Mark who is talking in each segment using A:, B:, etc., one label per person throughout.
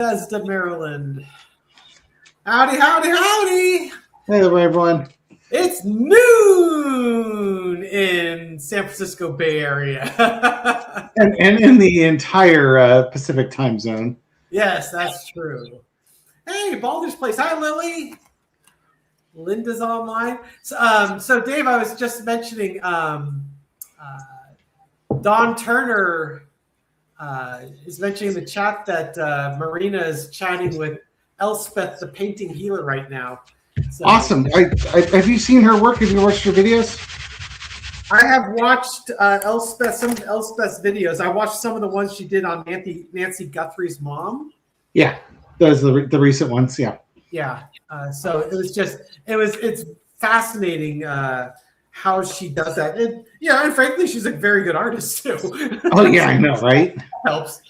A: Bethesda, Maryland. Howdy, howdy, howdy.
B: Hey, everyone.
A: It's noon in San Francisco Bay Area.
B: and in the entire Pacific time zone.
A: Yes, that's true. Hey, Baldur's Place. Hi, Lily. Linda's online. So Dave, I was just mentioning Don Turner is mentioning in the chat that Marina is chatting with Elspeth, the painting healer, right now. So,
B: awesome. Have you seen her work? Have you watched her videos?
A: I have watched some of Elspeth's videos. I watched some of the ones she did on Nancy Guthrie's mom.
B: Yeah, those are the recent ones. Yeah.
A: Yeah. So it's fascinating how she does that. And frankly, she's a very good artist too.
B: Oh yeah, I know, right?
A: Helps.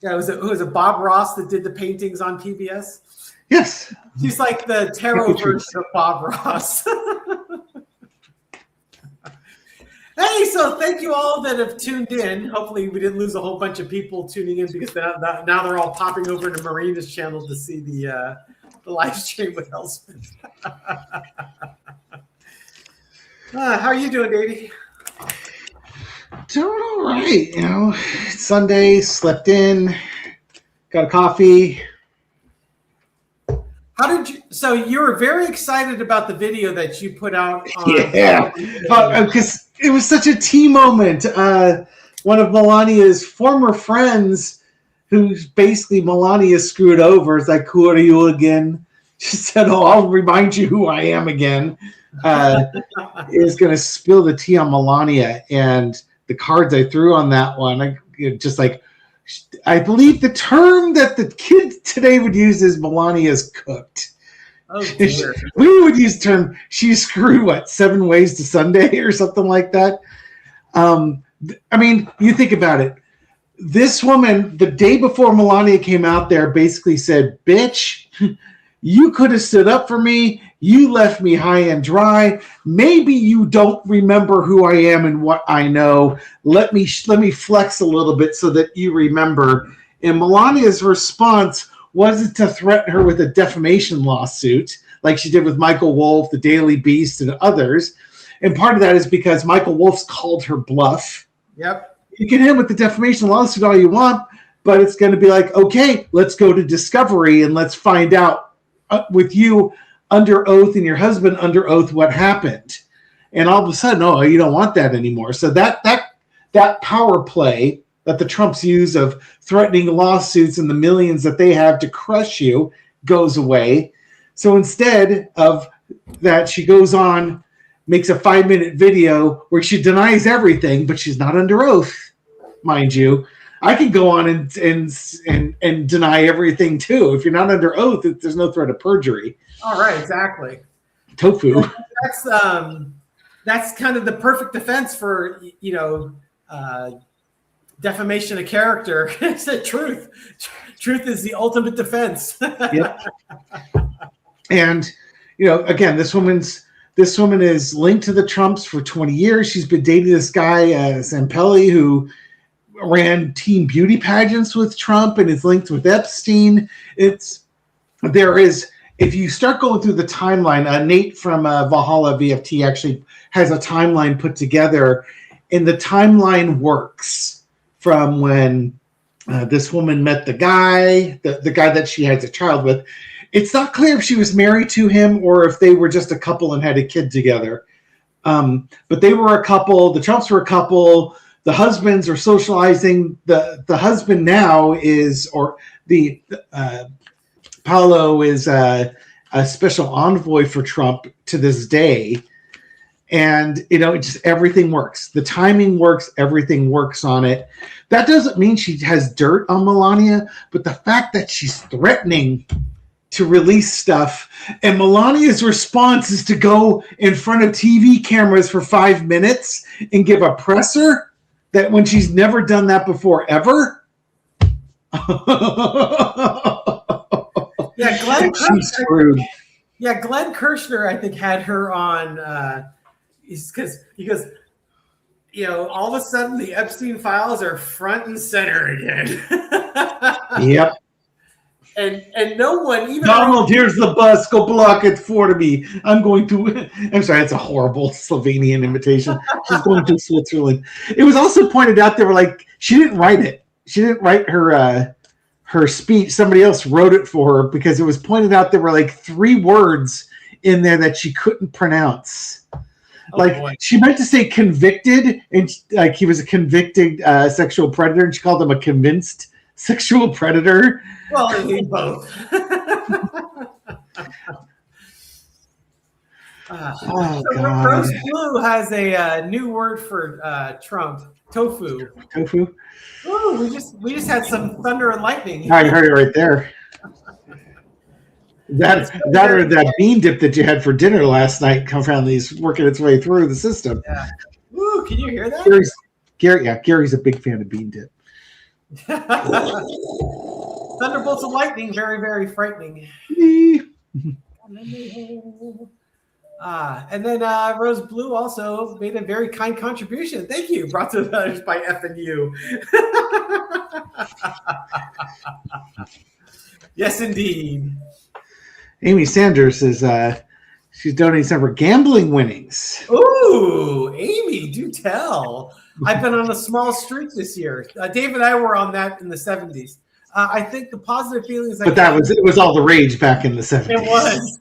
A: Yeah, it was a Bob Ross that did the paintings on PBS.
B: Yes.
A: She's like the tarot version of Bob Ross. Hey, so thank you all that have tuned in. Hopefully we didn't lose a whole bunch of people tuning in because now they're all popping over to Marina's channel to see the live stream with Elspeth. How are you doing, Davey?
B: Doing all right. It's Sunday, slept in, got a coffee.
A: So you were very excited about the video that you put out on
B: because it was such a tea moment. One of Melania's former friends, who's basically Melania screwed over, is like, "Who are you again?" She said, "Oh, I'll remind you who I am again." Is going to spill the tea on Melania, and the cards I threw on that one, I believe the term that the kid today would use is Melania's cooked.
A: Oh, dear.
B: We would use the term she's screwed, 7 ways to Sunday or something like that. I mean, you think about it. This woman, the day before Melania came out there, basically said, "Bitch, you could have stood up for me. You left me high and dry. Maybe you don't remember who I am and what I know. Let me flex a little bit so that you remember." And Melania's response wasn't to threaten her with a defamation lawsuit like she did with Michael Wolff, the Daily Beast, and others. And part of that is because Michael Wolff's called her bluff.
A: Yep.
B: You can hit him with the defamation lawsuit all you want, but it's going to be like, okay, let's go to discovery and let's find out with you under oath and your husband under oath what happened. And all of a sudden, oh, you don't want that anymore. So that power play that the Trumps use of threatening lawsuits and the millions that they have to crush you goes away. So instead of that, she goes on, makes a 5-minute video where she denies everything, but she's not under oath, mind you. I can go on and deny everything too. If you're not under oath, there's no threat of perjury.
A: All right, exactly.
B: Tofu.
A: That's kind of the perfect defense for defamation of character. It's the truth. Truth is the ultimate defense.
B: Yep. And again, this woman is linked to the Trumps for 20 years. She's been dating this guy, Zampelli, who ran teen beauty pageants with Trump and is linked with Epstein. If you start going through the timeline, Nate from Valhalla VFT actually has a timeline put together, and the timeline works from when this woman met the guy that she has a child with. It's not clear if she was married to him or if they were just a couple and had a kid together. But they were a couple. The Trumps were a couple. The husbands are socializing. The husband now is, or the Paolo is a special envoy for Trump to this day. And, just everything works. The timing works. Everything works on it. That doesn't mean she has dirt on Melania, but the fact that she's threatening to release stuff, and Melania's response is to go in front of TV cameras for 5 minutes and give a presser that when she's never done that before, ever.
A: Yeah, Glenn
B: She's screwed.
A: Yeah, Glenn Kirshner, I think, had her on because all of a sudden the Epstein files are front and center again.
B: Yep.
A: and no one even
B: Donald, here's the bus. Go block it for me. I'm going to. I'm sorry, it's a horrible Slovenian imitation. She's going to Switzerland. It was also pointed out they were like she didn't write it. She didn't write her speech. Somebody else wrote it for her because it was pointed out there were like 3 words in there that she couldn't pronounce. She meant to say convicted, and like he was a convicted sexual predator, and she called him a convinced sexual predator.
A: Well, they need both.
B: Oh, God.
A: Rose Blue has a new word for Trump: tofu.
B: Tofu.
A: Ooh, we just had some thunder and lightning.
B: I heard it right there. That or that bean dip that you had for dinner last night confoundedly is working its way through the system.
A: Yeah. Ooh, can you hear that?
B: Gary's a big fan of bean dip.
A: Thunderbolts of lightning, very, very frightening. And then Rose Blue also made a very kind contribution. Thank you. Brought to us by F and U. Yes, indeed.
B: Amy Sanders is she's donating some of her gambling winnings.
A: Ooh, Amy, do tell. I've been on a small streak this year. Dave and I were on that in the 70s. I think the positive feelings.
B: But it was all the rage back in the 70s.
A: It was.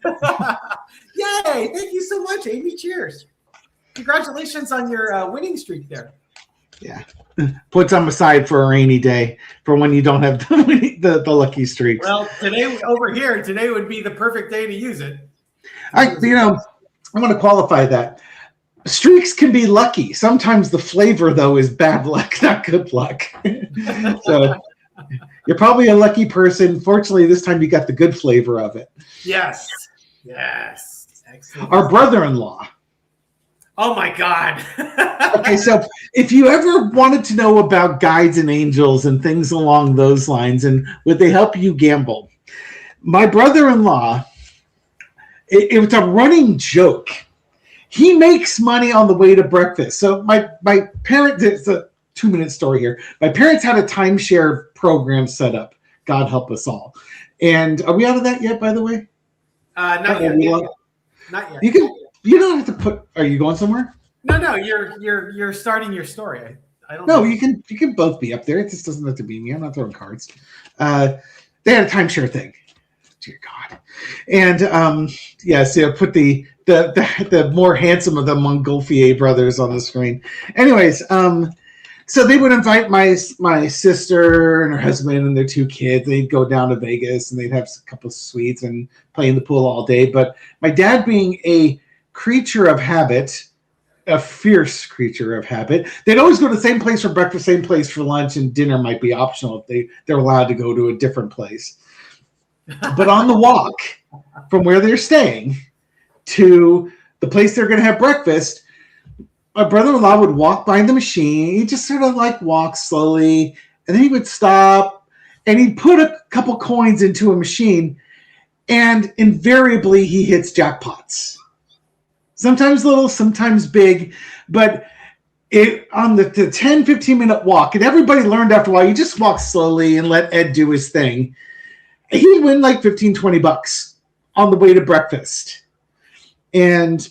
A: Yay! Thank you so much, Amy. Cheers. Congratulations on your winning streak there.
B: Yeah. Put some aside for a rainy day, for when you don't have the lucky streaks.
A: Well, today would be the perfect day to use it.
B: I want to qualify that. Streaks can be lucky. Sometimes the flavor, though, is bad luck, not good luck. So you're probably a lucky person. Fortunately, this time you got the good flavor of it.
A: Yes. Excellent.
B: Our brother-in-law.
A: Oh, my God.
B: Okay, so if you ever wanted to know about guides and angels and things along those lines, and would they help you gamble? My brother-in-law, it was a running joke. He makes money on the way to breakfast. So my parents, it's a 2-minute story here. My parents had a timeshare program set up. God help us all. And are we out of that yet, by the way?
A: Not yet. Not yet.
B: You don't have to put. Are you going somewhere?
A: No. You're starting your story. I don't.
B: No, you can both be up there. It just doesn't have to be me. I'm not throwing cards. They had a timeshare thing. Dear God. And so put the more handsome of the Montgolfier brothers on the screen. Anyways, so they would invite my sister and her husband and their 2 kids. They'd go down to Vegas and they'd have a couple of suites and play in the pool all day. But my dad, being a creature of habit, a fierce creature of habit, they'd always go to the same place for breakfast, same place for lunch, and dinner might be optional if they're allowed to go to a different place. But on the walk from where they're staying to the place they're going to have breakfast, my brother-in-law would walk by the machine. He'd just sort of like walk slowly, and then he would stop, and he'd put a couple coins into a machine, and invariably he hits jackpots. Sometimes little, sometimes big, but on the 10, 15-minute walk, and everybody learned after a while, you just walk slowly and let Ed do his thing. He'd win like $15-20 on the way to breakfast. And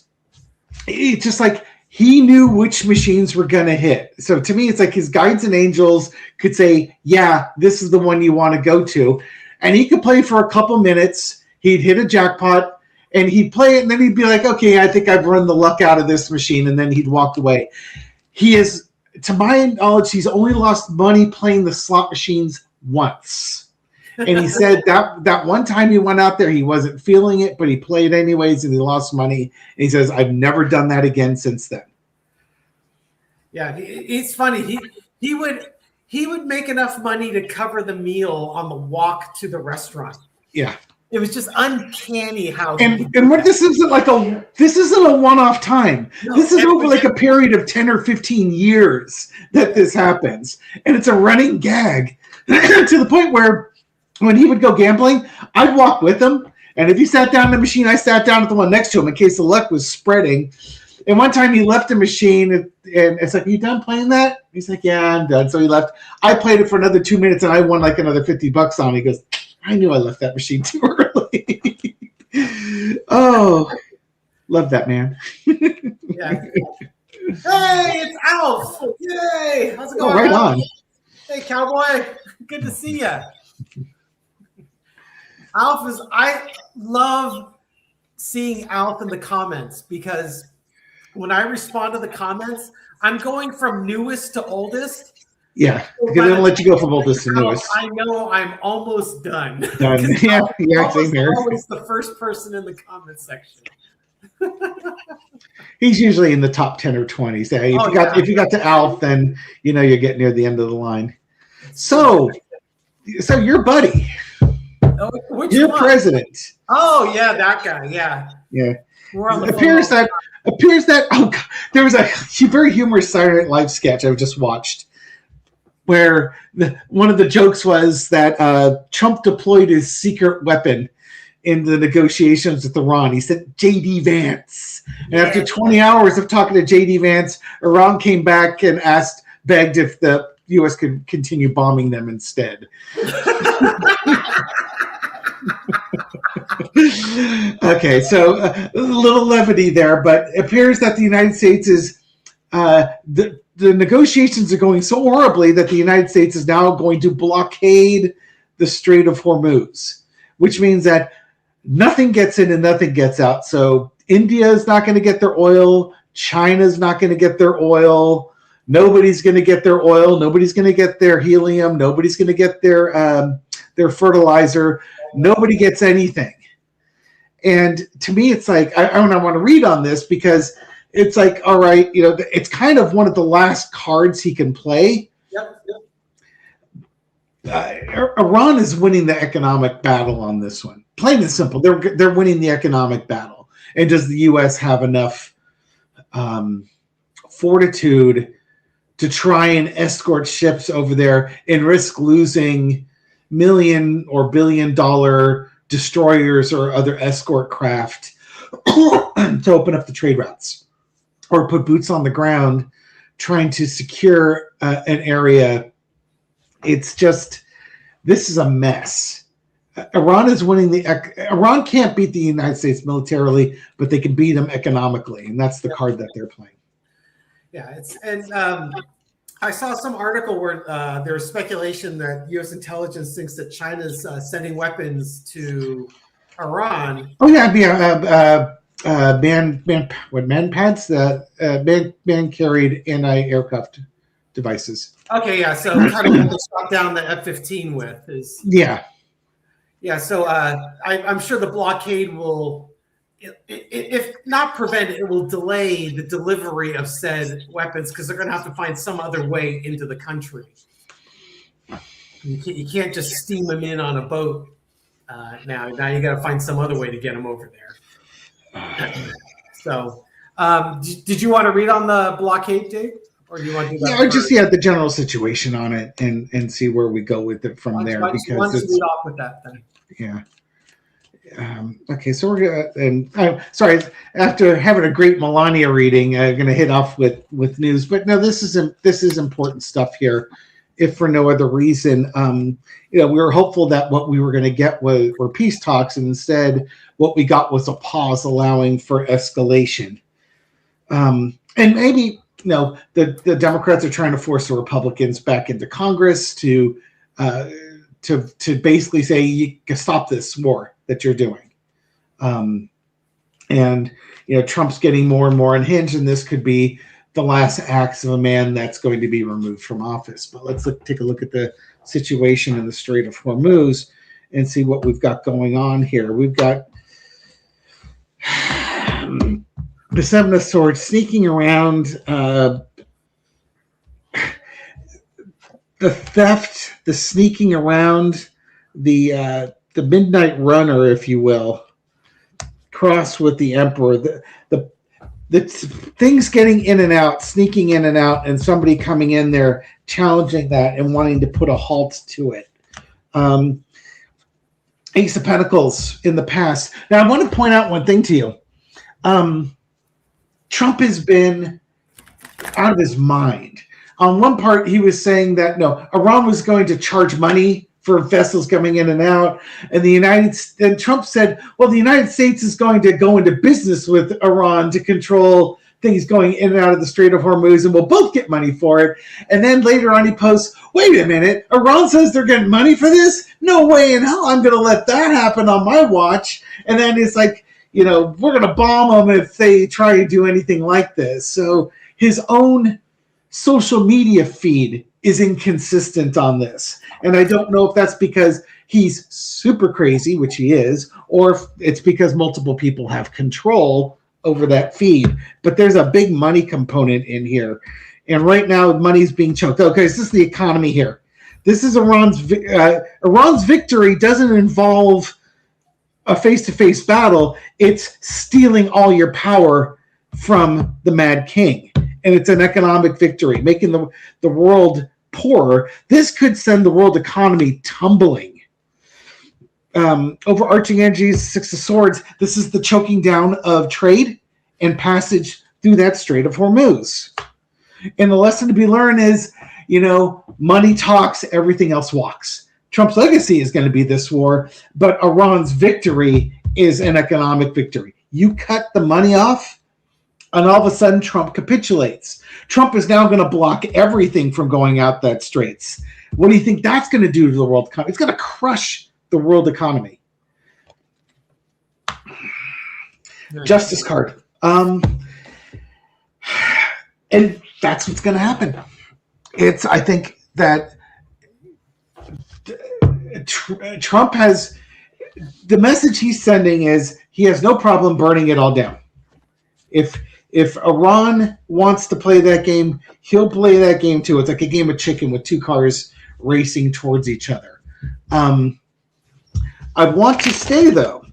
B: it's just like he knew which machines were going to hit. So to me, it's like his guides and angels could say, yeah, this is the one you want to go to. And he could play for a couple minutes. He'd hit a jackpot and he'd play it. And then he'd be like, okay, I think I've run the luck out of this machine. And then he'd walk away. He is, to my knowledge, he's only lost money playing the slot machines once. And he said that one time he went out there, he wasn't feeling it, but he played anyways and he lost money. And he says, I've never done that again since then.
A: Yeah, it's funny. He would make enough money to cover the meal on the walk to the restaurant.
B: Yeah.
A: It was just uncanny how.
B: And what this isn't a one-off time. No, this is over like a period of 10 or 15 years that this happens. And it's a running gag to the point where when he would go gambling, I'd walk with him. And if he sat down in the machine, I sat down at the one next to him in case the luck was spreading. And one time he left the machine and it's like, you done playing that? He's like, yeah, I'm done. So he left. I played it for another 2 minutes and I won like another $50 on it. He goes, I knew I left that machine too early. Oh, love that man.
A: Yeah. Hey, it's Alf! Yay! How's it
B: Oh,
A: going,
B: right
A: Alf?
B: on.
A: Hey, cowboy. Good to see you. Alf is. I love seeing Alf in the comments because when I respond to the comments, I'm going from newest to oldest.
B: Yeah,
A: So
B: because
A: by
B: they
A: the
B: don't let you
A: time
B: go from oldest to
A: I
B: newest.
A: know I'm almost done.
B: Done. Yeah, yeah, same
A: Almost
B: here.
A: always the first person in the comment section.
B: He's usually in the top 10 or 20. So if you got to Alf, then you know you're getting near the end of the line. So your buddy, your
A: one?
B: president.
A: Oh yeah, that guy. Yeah.
B: Yeah.
A: We're on the
B: appears that oh God, there was a very humorous Saturday Night Live sketch I just watched where one of the jokes was that Trump deployed his secret weapon in the negotiations with Iran. He said J.D. Vance. And after 20 hours of talking to J.D. Vance, Iran came back and begged if the U.S. could continue bombing them instead. Okay, so a little levity there, but it appears that the United States is the negotiations are going so horribly that the United States is now going to blockade the Strait of Hormuz, which means that nothing gets in and nothing gets out. So India is not going to get their oil. China's not going to get their oil. Nobody's going to get their oil. Nobody's going to get their helium. Nobody's going to get their fertilizer. Nobody gets anything. And to me, it's like, I want to read on this because it's like, all right, you know, it's kind of one of the last cards he can play.
A: Yep.
B: Iran is winning the economic battle on this one. Plain and simple, they're winning the economic battle. And does the U.S. have enough fortitude to try and escort ships over there and risk losing million or billion-dollar destroyers or other escort craft to open up the trade routes or put boots on the ground trying to secure an area? It's just, this is a mess. Iran is winning Iran can't beat the United States militarily, but they can beat them economically, and that's the card that they're playing.
A: Yeah, I saw some article where there was speculation that U.S. intelligence thinks that China's sending weapons to Iran.
B: Oh yeah, man carried anti-aircraft devices.
A: Okay, yeah, so kind of what they shot down the F-15 with is. Yeah, so I'm sure the blockade will, if not prevent it, it will delay the delivery of said weapons because they're going to have to find some other way into the country. You can't just steam them in on a boat now. Now you got to find some other way to get them over there. So, did you want to read on the blockade, Dave? Or do you want to do that?
B: Yeah, or just the general situation on it and see where we go with it from there.
A: Why don't you lead off with that then?
B: Yeah. Okay, so we're gonna. And sorry, after having a great Melania reading, I'm gonna hit off with news. But no, this is important stuff here, if for no other reason. We were hopeful that what we were going to get were peace talks, and instead, what we got was a pause, allowing for escalation. And maybe the Democrats are trying to force the Republicans back into Congress to basically say you can stop this war that you're doing. And Trump's getting more and more unhinged, and this could be the last acts of a man that's going to be removed from office. But let's take a look at the situation in the Strait of Hormuz and see what we've got going on here. We've got the Seven of Swords sneaking around, the theft, the sneaking around, the midnight runner, if you will, crossed with the Emperor. The things getting in and out, sneaking in and out, and somebody coming in there challenging that and wanting to put a halt to it. Ace of Pentacles in the past. Now, I want to point out one thing to you. Trump has been out of his mind. On one part, he was saying that Iran was going to charge money for vessels coming in and out. And Trump said, well, the United States is going to go into business with Iran to control things going in and out of the Strait of Hormuz, and we'll both get money for it. And then later on he posts, wait a minute, Iran says they're getting money for this? No way in hell I'm going to let that happen on my watch. And then it's like, we're going to bomb them if they try to do anything like this. So his own social media feed is inconsistent on this. And I don't know if that's because he's super crazy, which he is, or if it's because multiple people have control over that feed. But there's a big money component in here. And right now, money's being choked. Okay, this is the economy here. This is Iran's victory doesn't involve a face-to-face battle. It's stealing all your power from the Mad King. And it's an economic victory, making the world poorer. This could send the world economy tumbling. Overarching energies, Six of Swords. This is the choking down of trade and passage through that Strait of Hormuz. And the lesson to be learned is, money talks, everything else walks. Trump's legacy is going to be this war, but Iran's victory is an economic victory. You cut the money off, and all of a sudden Trump capitulates. Trump is now going to block everything from going out that straits. What do you think that's going to do to the world economy? It's going to crush the world economy. Justice card. And that's what's going to happen. I think that Trump has, the message he's sending is he has no problem burning it all down. If Iran wants to play that game, he'll play that game too. It's like a game of chicken with two cars racing towards each other. I want to say, though,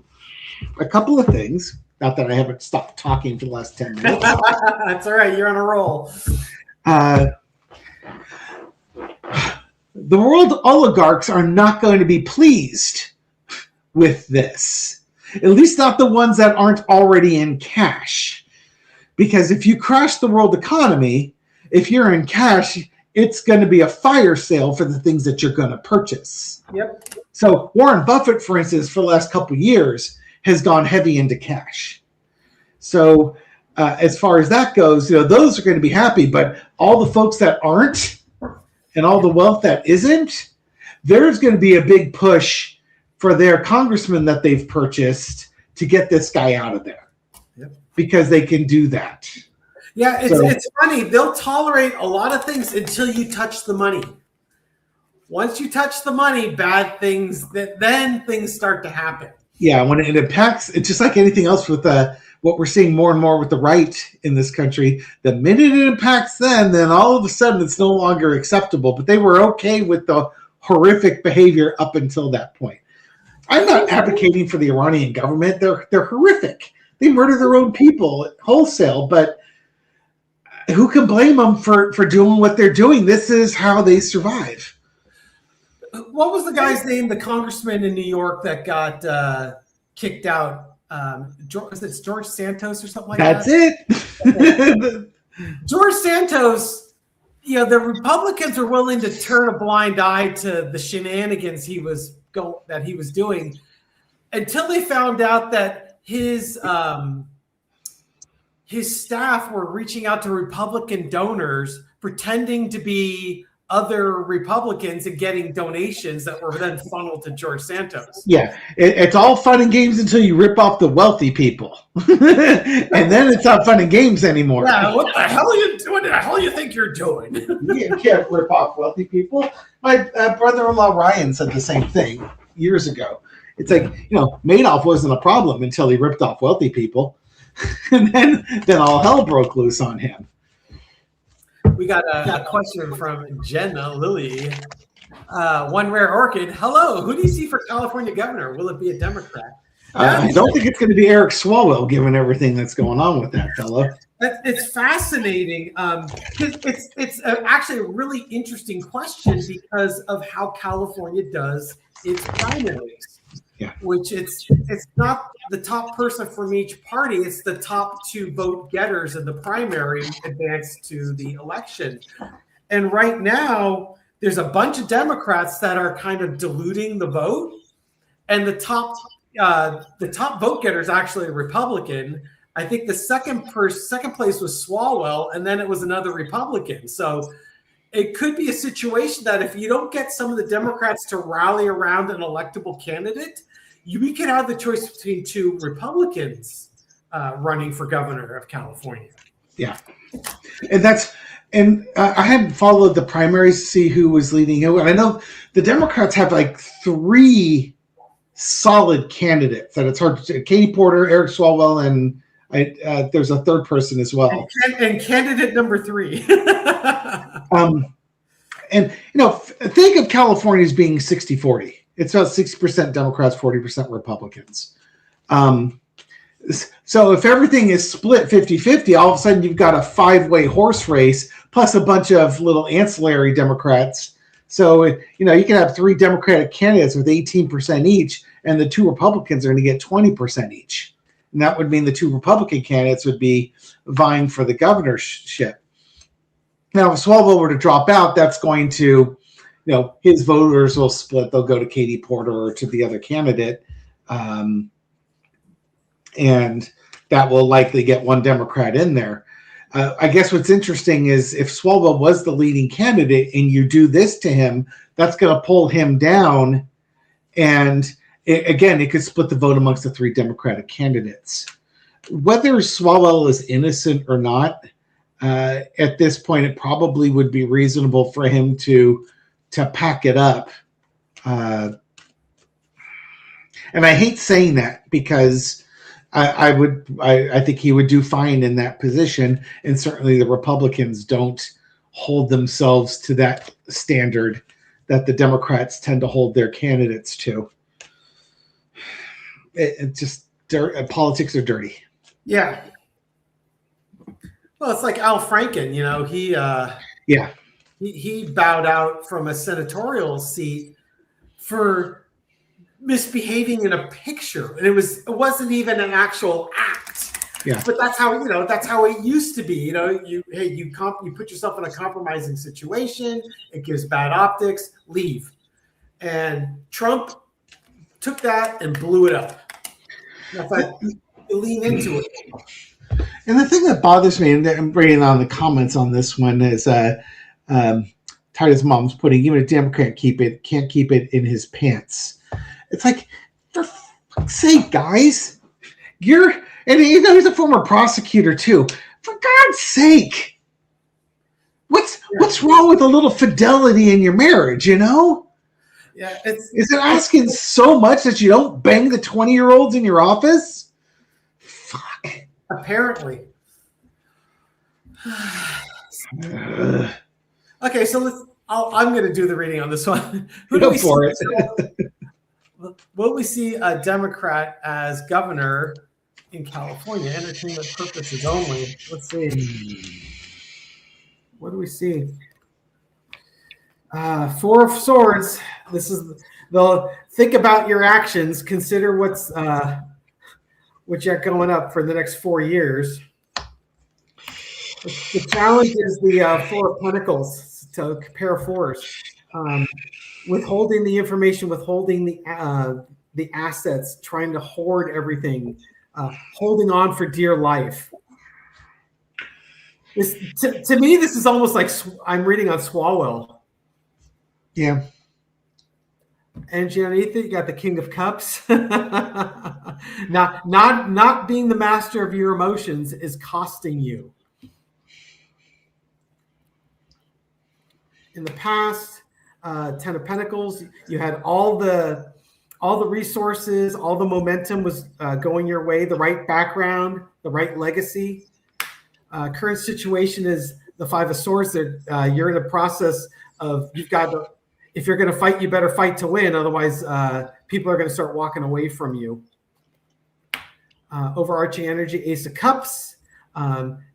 B: a couple of things. Not that I haven't stopped talking for the last 10 minutes.
A: That's all right. You're on a roll.
B: The world oligarchs are not going to be pleased with this. At least not the ones that aren't already in cash. Because if you crash the world economy, if you're in cash, it's going to be a fire sale for the things that you're going to purchase.
A: Yep.
B: So Warren Buffett, for instance, for the last couple of years, has gone heavy into cash. So as far as that goes, those are going to be happy. But all the folks that aren't, and all the wealth that isn't, there's going to be a big push for their congressman that they've purchased to get this guy out of there. Yep. Because they can do that.
A: Yeah, it's funny. They'll tolerate a lot of things until you touch the money. Once you touch the money, bad things, then things start to happen. Yeah,
B: when it impacts, it's just like anything else with what we're seeing more and more with the right in this country. The minute it impacts them, then all of a sudden it's no longer acceptable. But they were okay with the horrific behavior up until that point. I'm not advocating for the Iranian government. They're horrific. They murder their own people wholesale, but who can blame them for doing what they're doing? This is how they survive.
A: What was the guy's name, the congressman in New York that got kicked out? Was it George Santos or something like that?
B: That's it.
A: George Santos, the Republicans are willing to turn a blind eye to the shenanigans he was doing until they found out that his staff were reaching out to Republican donors, pretending to be other Republicans and getting donations that were then funneled to George Santos.
B: Yeah, it's all fun and games until you rip off the wealthy people. And then it's not fun and games anymore.
A: Yeah, what the hell are you doing? What the hell do you think you're doing?
B: You can't rip off wealthy people. My brother-in-law Ryan said the same thing years ago. It's like, Madoff wasn't a problem until he ripped off wealthy people. And then all hell broke loose on him.
A: We got a question from Jenna Lilly. One Rare Orchid. Hello. Who do you see for California governor? Will it be a Democrat?
B: I don't think it's going to be Eric Swalwell, given everything that's going on with that fellow.
A: It's fascinating. It's actually a really interesting question because of how California does its primaries.
B: Yeah.
A: Which it's not the top person from each party. It's the top two vote getters in the primary advance to the election. And right now, there's a bunch of Democrats that are kind of diluting the vote, and the top vote getter is actually a Republican. I think the second place was Swalwell, and then it was another Republican. So it could be a situation that if you don't get some of the Democrats to rally around an electable candidate, we could have the choice between two Republicans running for governor of California.
B: Yeah, and I hadn't followed the primaries to see who was leading who, and I know the Democrats have like 3 solid candidates that it's hard to. Katie Porter, Eric Swalwell, and there's a third person as well.
A: And candidate number 3.
B: And think of California as being 60-40. It's about 60% Democrats, 40% Republicans. So if everything is split 50-50, all of a sudden you've got a 5-way horse race plus a bunch of little ancillary Democrats. So you can have 3 Democratic candidates with 18% each, and the 2 Republicans are going to get 20% each. And that would mean the 2 Republican candidates would be vying for the governorship. Now, if Swalwell were to drop out, that's going to, his voters will split. They'll go to Katie Porter or to the other candidate. And that will likely get 1 Democrat in there. I guess what's interesting is if Swalwell was the leading candidate and you do this to him, that's going to pull him down. And it could split the vote amongst the 3 Democratic candidates. Whether Swalwell is innocent or not, at this point, it probably would be reasonable for him to pack it up. And I hate saying that because I think he would do fine in that position, and certainly the Republicans don't hold themselves to that standard that the Democrats tend to hold their candidates to. Politics are dirty.
A: Yeah. Well, it's like Al Franken, he bowed out from a senatorial seat for misbehaving in a picture, and it wasn't even an actual act.
B: Yeah.
A: But that's how it used to be. You put yourself in a compromising situation, it gives bad optics, leave. And Trump took that and blew it up. If I lean into it.
B: And the thing that bothers me, and I'm bringing on the comments on this one, is Titus Mom's putting, even a Democrat can't keep it in his pants. It's like, for fuck's sake, guys, and he's a former prosecutor too. For God's sake, what's wrong with a little fidelity in your marriage?
A: Yeah,
B: is it asking so much that you don't bang the 20-year-olds in your office? Fuck.
A: Apparently. Okay, so I'm going to do the reading on this one.
B: Go for it.
A: Will we see a Democrat as governor in California? Entertainment purposes only. Let's see. What do we see? 4 of Swords. This is think about your actions. Consider what you got going up for the next 4 years. The challenge is the 4 of Pentacles, to compare force. Withholding the information, withholding the assets, trying to hoard everything, holding on for dear life. To me, this is almost like I'm reading on Swalwell.
B: Yeah.
A: And underneath it, you got the King of Cups. Not being the master of your emotions is costing you. In the past, 10 of Pentacles, you had all the resources, all the momentum was going your way, the right background, the right legacy. Current situation is the 5 of Swords. That you're in a process of, you've got to, if you're going to fight, you better fight to win. Otherwise, people are going to start walking away from you. Overarching energy, Ace of Cups.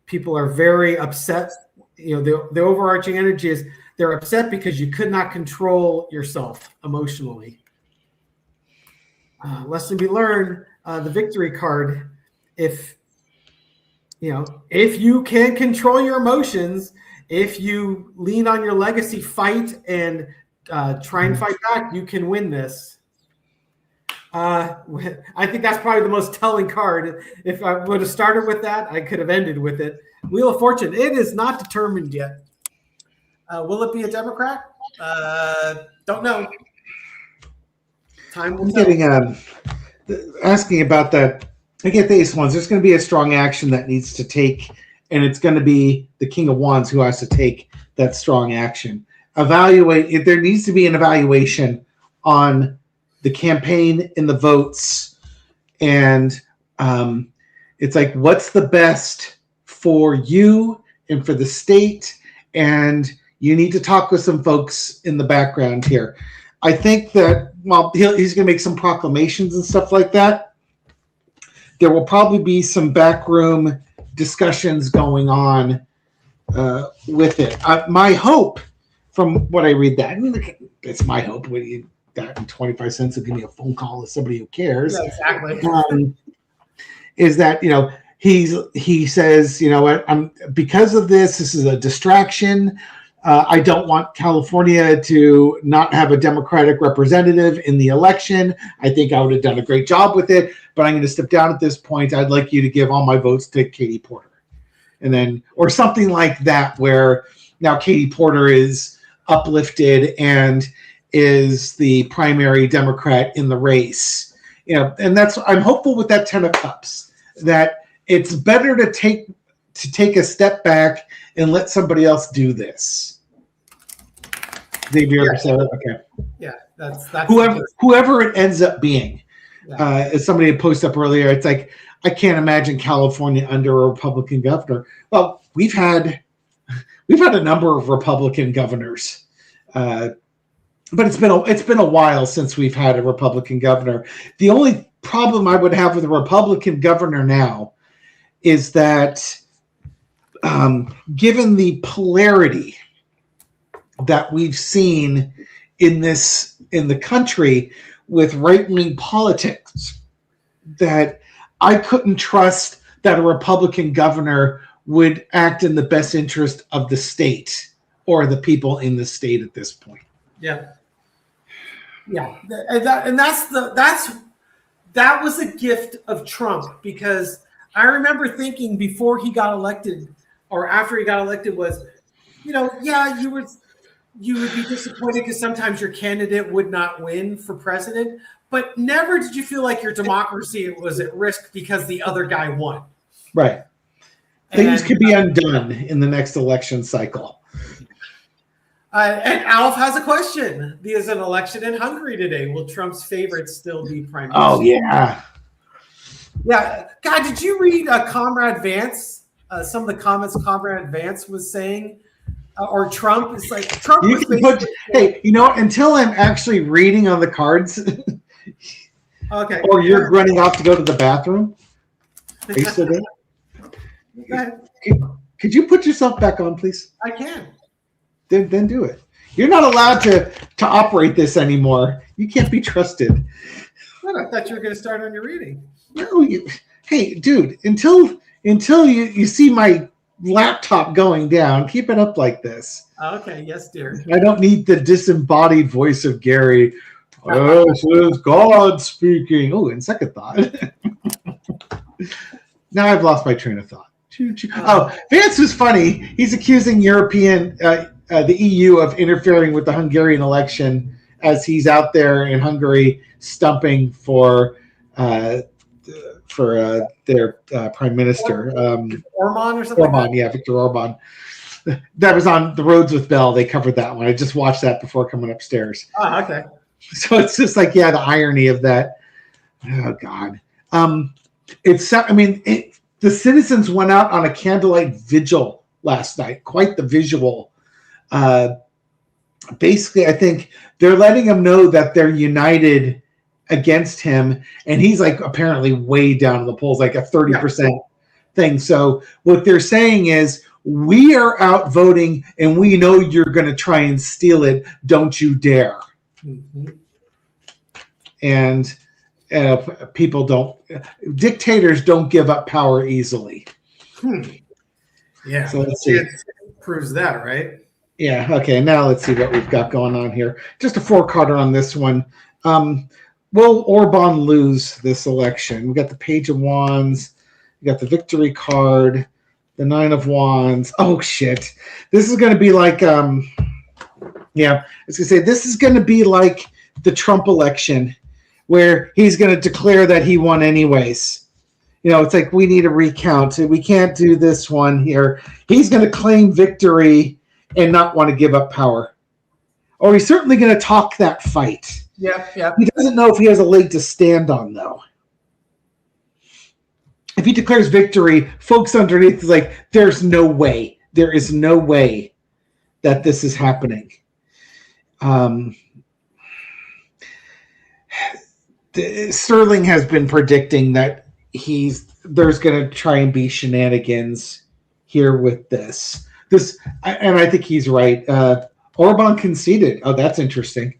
A: People are very upset. The overarching energy is they're upset because you could not control yourself emotionally. Lesson to be learned, the Victory card. If you can control your emotions, if you lean on your legacy, fight, and try and fight back, you can win this. I think that's probably the most telling card. If I would have started with that, I could have ended with it. Wheel of Fortune. It is not determined yet. Will it be a Democrat? Don't know. Time will tell.
B: Getting asking about that. I get the Ace of Wands. There's going to be a strong action that needs to take, and it's going to be the King of Wands who has to take that strong action. Evaluate. There needs to be an evaluation on the campaign and the votes, and it's like, what's the best for you and for the state? And you need to talk with some folks in the background here. I think that he's going to make some proclamations and stuff like that. There will probably be some backroom discussions going on with it. My hope, from what I read, that it's my hope. When you that and 25 cents will give me a phone call with somebody who cares.
A: Yeah, exactly.
B: Is that, he says, I'm because of this is a distraction. I don't want California to not have a Democratic representative in the election. I think I would have done a great job with it, but I'm going to step down at this point. I'd like you to give all my votes to Katie Porter. And then, or something like that, where now Katie Porter is uplifted and is the primary Democrat in the race. And I'm hopeful with that 10 of Cups, that it's better to take a step back and let somebody else do this. Xavier, okay.
A: Yeah, that's
B: whoever it ends up being.
A: Yeah.
B: As somebody had posted up earlier, it's like, I can't imagine California under a Republican governor. Well, we've had a number of Republican governors, but it's been a while since we've had a Republican governor. The only problem I would have with a Republican governor now is that, given the polarity that we've seen in the country with right-wing politics, that I couldn't trust that a Republican governor would act in the best interest of the state or the people in the state at this point.
A: Yeah. Yeah. And that was a gift of Trump, because I remember thinking before he got elected or after he got elected was, you would be disappointed because sometimes your candidate would not win for president, but never did you feel like your democracy was at risk because the other guy won.
B: Right. Things could be undone in the next election cycle.
A: And Alf has a question. There's an election in Hungary today. Will Trump's favorite still be prime minister?
B: Oh, yeah.
A: Yeah. God, did you read Comrade Vance? Some of the comments Comrade Vance was saying? Or Trump? It's like Trump was
B: until I'm actually reading on the cards.
A: Okay.
B: Or you're running off to go to the bathroom. Are you still there?
A: Go ahead.
B: Could you put yourself back on, please?
A: I can.
B: Then do it. You're not allowed to operate this anymore. You can't be trusted.
A: What? I thought you were going to start on your reading.
B: No, hey, dude. Until you see my laptop going down, keep it up like this.
A: Okay. Yes, dear.
B: I don't need the disembodied voice of Gary. This is God speaking. Oh, in second thought. Now I've lost my train of thought. Oh, Vance was funny. He's accusing the EU of interfering with the Hungarian election as he's out there in Hungary stumping for their prime minister.
A: Orban or something?
B: Orban, yeah, Viktor Orban. That was on The Roads with Bell. They covered that one. I just watched that before coming upstairs.
A: Oh, okay.
B: So it's just like, the irony of that. Oh, God. The citizens went out on a candlelight vigil last night. Quite the visual. Basically, I think they're letting him know that they're united against him, and he's like apparently way down in the polls, like a 30% thing. So what they're saying is, we are out voting, and we know you're going to try and steal it. Don't you dare. Mm-hmm. And dictators don't give up power easily.
A: Yeah.
B: So let's see.
A: proves that, right?
B: Yeah. Okay. Now let's see what we've got going on here. Just a 4-carder on this one. Will Orban lose this election? We got the Page of Wands. We got the Victory card. The 9 of Wands. Oh shit! This is going to be like, yeah. I was going to say this is going to be like the Trump election, where he's going to declare that he won anyways. It's like we need a recount. We can't do this one here. He's going to claim victory and not want to give up power. Or he's certainly going to talk that fight.
A: Yeah.
B: He doesn't know if he has a leg to stand on, though. If he declares victory, folks underneath is like, there's no way. There is no way that this is happening. Sterling has been predicting that there's going to try and be shenanigans here with this. And I think he's right. Orban conceded. Oh, that's interesting.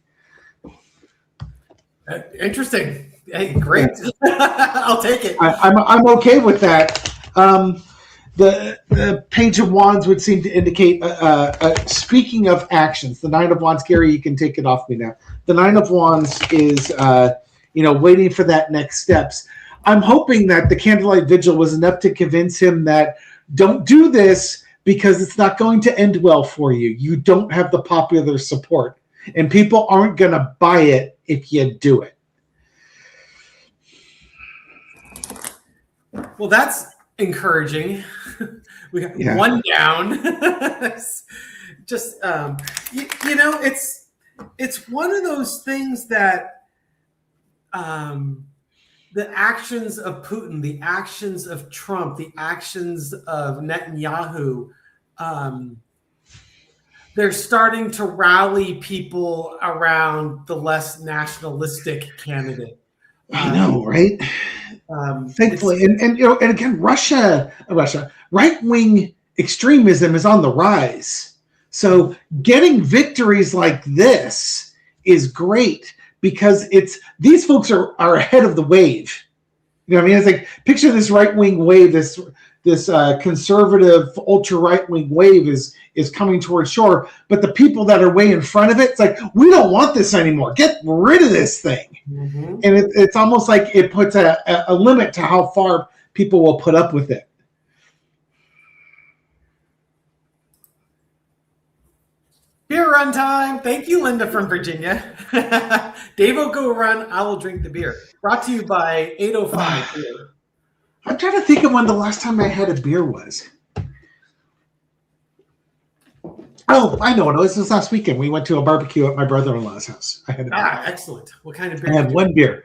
A: Interesting. Hey, great. I'll take it.
B: I'm okay with that. The Page of Wands would seem to indicate, speaking of actions, the 9 of Wands, Gary, you can take it off me now. The 9 of Wands is, waiting for that next steps. I'm hoping that the candlelight vigil was enough to convince him that don't do this because it's not going to end well for you. You don't have the popular support, and people aren't going to buy it if you do it.
A: Well, that's encouraging. We got one down. Just it's one of those things that the actions of Putin, the actions of Trump, the actions of Netanyahu, they're starting to rally people around the less nationalistic candidate.
B: I know, right? Thankfully, and again, Russia, right-wing extremism is on the rise. So getting victories like this is great because these folks are ahead of the wave. You know what I mean? It's like picture this right-wing wave, this conservative ultra right-wing wave is coming towards shore, but the people that are way in front of it, it's like, we don't want this anymore. Get rid of this thing. Mm-hmm. And it's almost like it puts a limit to how far people will put up with it.
A: Beer run time. Thank you, Linda from Virginia. Dave will go run. I will drink the beer. Brought to you by 805 Beer.
B: I'm trying to think of when the last time I had a beer was. Oh, I know what it was. It was last weekend. We went to a barbecue at my brother-in-law's house. I had a beer.
A: Excellent. What kind of beer?
B: I had one beer.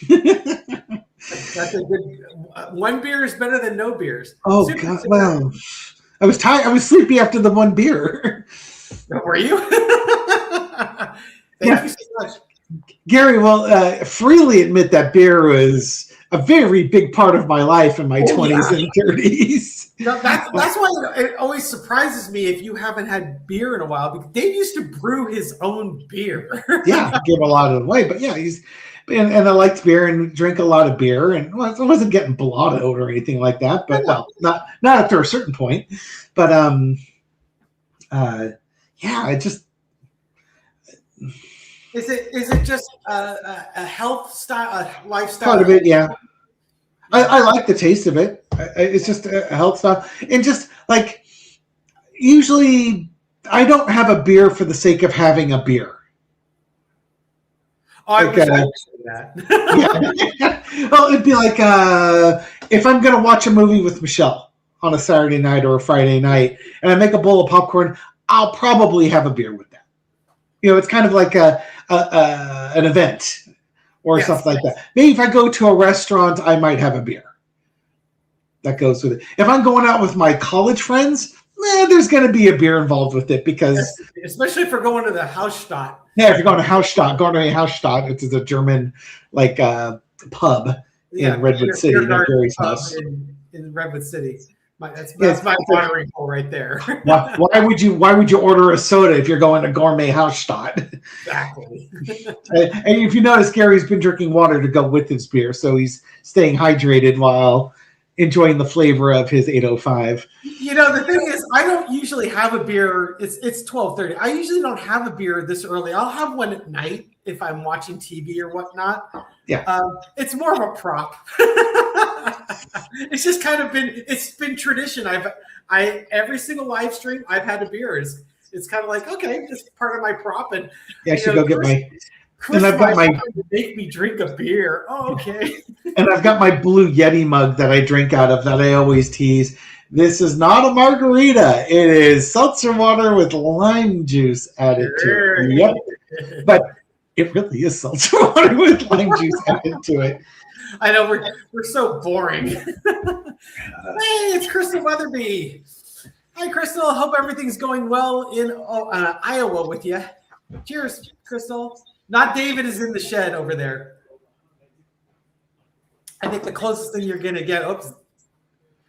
A: That's a good. One beer is better than no beers.
B: Oh, God. Well, I was tired. I was sleepy after the one beer.
A: Were you? Thank you so much.
B: Gary will freely admit that beer was a very big part of my life in my 20s and 30s.
A: No, that's why it always surprises me if you haven't had beer in a while. Because Dave used to brew his own beer. Yeah,
B: give a lot of it away. But yeah, and I liked beer and drink a lot of beer. And I wasn't getting blotted out or anything like that. But well, not after a certain point. But yeah, it just.
A: Is it just a health style, a lifestyle?
B: Part of it, yeah. I like the taste of it. It's just a health style. And just like, usually I don't have a beer for the sake of having a beer.
A: Oh, I wish I would say that.
B: Yeah. Well, it'd be like if I'm going to watch a movie with Michelle on a Saturday night or a Friday night and I make a bowl of popcorn, I'll probably have a beer with that. It's kind of like an event or something like that. Maybe if I go to a restaurant, I might have a beer. That goes with it. If I'm going out with my college friends, there's going to be a beer involved with it because...
A: Especially if we're going to the Hausstadt.
B: Yeah, if you're going to Hausstadt, it's a German pub in Redwood City, near Gary's house.
A: In Redwood City. That's my watering hole right there.
B: Why would you order a soda if you're going to gourmet Hausstadt?
A: Exactly.
B: And if you notice, Gary's been drinking water to go with his beer, so he's staying hydrated while enjoying the flavor of his 805.
A: You know, the thing is, I don't usually have a beer. It's 12:30. I usually don't have a beer this early. I'll have one at night if I'm watching TV or whatnot.
B: Yeah.
A: It's more of a prop. It's just kind of it's been tradition. Every single live stream I've had a beer. It's kind of like, okay, it's part of my prop. And
B: I should go get my.
A: Chris, and I've got my make me drink a beer. Oh, okay.
B: And I've got my blue Yeti mug that I drink out of that I always tease. This is not a margarita. It is seltzer water with lime juice added to it. Yep. But it really is seltzer water with lime juice added to it.
A: I know we're so boring. Hey, it's Crystal Weatherby. Hi, Crystal. Hope everything's going well in Iowa with you. Cheers, Crystal. Not David is in the shed over there. I think the closest thing you're gonna get. Oops,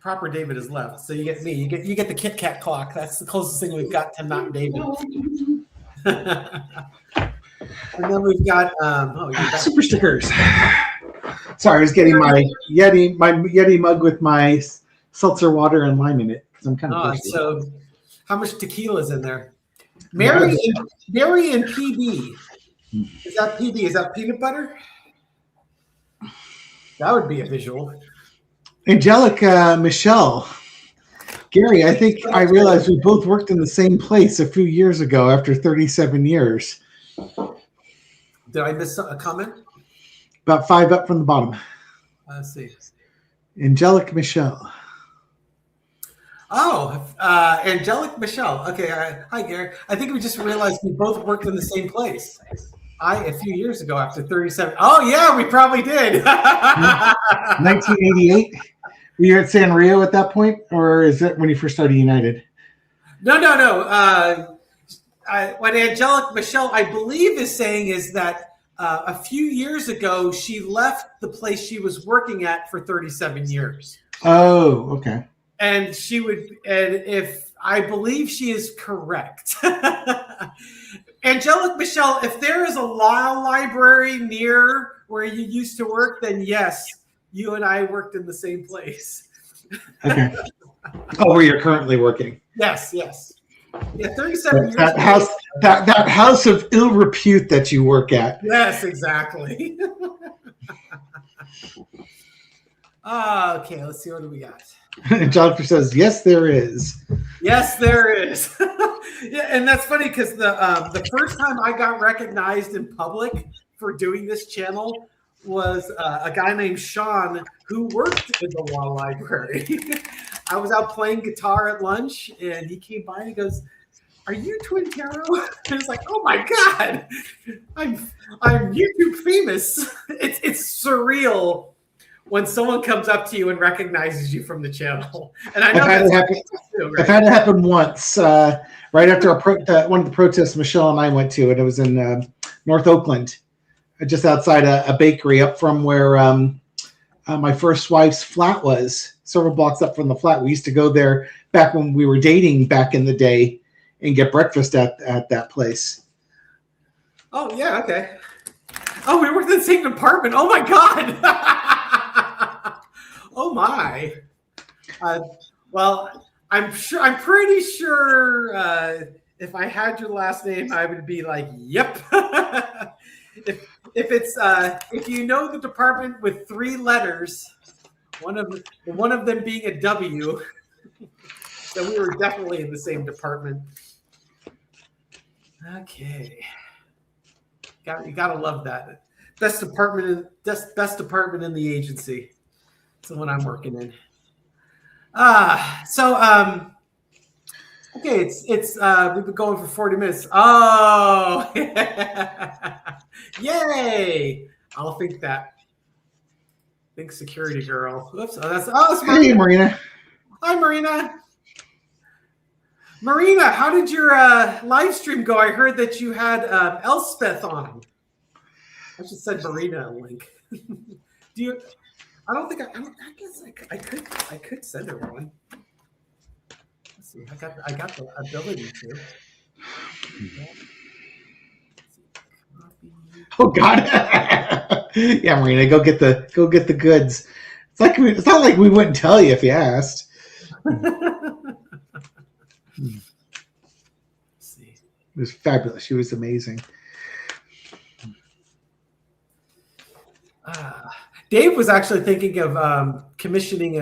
A: proper David is left. So you get me. You get the Kit Kat clock. That's the closest thing we've got to not David. And then we've got
B: super stickers. Sorry, I was getting my Yeti mug with my seltzer water and lime in it because I'm kind of thirsty.
A: So, how much tequila is in there? Mary and PB. Is that PB? Is that peanut butter? That would be a visual.
B: Angelica Michelle. Gary, I think I realized we both worked in the same place a few years ago after 37 years.
A: Did I miss a comment?
B: About 5 up from the bottom.
A: Let's see.
B: Angelic Michelle.
A: Oh, Angelic Michelle. Okay. Hi, Gary. I think we just realized we both worked in the same place. A few years ago after 37. Oh, yeah, we probably did.
B: 1988. Were you at San Rio at that point? Or is it when you first started United?
A: No. What Angelic Michelle, I believe, is saying is that a few years ago, she left the place she was working at for 37 years.
B: Oh, okay.
A: And if I believe she is correct. Angelic Michelle, if there is a law library near where you used to work, then yes, you and I worked in the same place.
B: Okay. Oh, where you're currently working.
A: Yes. Yeah, 37 years.
B: That house, that house of ill repute that you work at.
A: Yes, exactly. Okay, let's see, what do we got?
B: Jonathan says, yes, there is.
A: Yes, there is. Yeah, and that's funny because the first time I got recognized in public for doing this channel was a guy named Sean who worked in the law library. I was out playing guitar at lunch, and he came by and he goes, "Are you Twin Tarot?" I was like, "Oh my god, I'm YouTube famous." It's surreal when someone comes up to you and recognizes you from the channel. And I know
B: I've had it happen once, right after one of the protests Michelle and I went to, and it was in North Oakland, just outside a bakery up from where my first wife's flat was, several blocks up from the flat. We used to go there back when we were dating back in the day and get breakfast at that place. Oh, yeah, okay.
A: Oh, we worked in the same department. Oh, my God. Oh, my. Well, I'm pretty sure if I had your last name, I would be like, yep. If you know the department with 3 letters, one of them being a W, then we were definitely in the same department. Okay, you gotta love that. Best department in the agency. It's the one I'm working in. Okay, it's we've been going for 40 minutes. Oh, yay! I'll think that. Think security girl. Oops. That's Marina.
B: Hey, Marina.
A: Hi, Marina. Marina, how did your live stream go? I heard that you had Elspeth on. I should send Marina a link. Do you? I don't think I guess I could send her one. Let's see. I got the ability to.
B: Oh God. Yeah, Marina, go get the goods. It's not like we wouldn't tell you if you asked.
A: See.
B: It was fabulous. She was amazing.
A: Dave was actually thinking of commissioning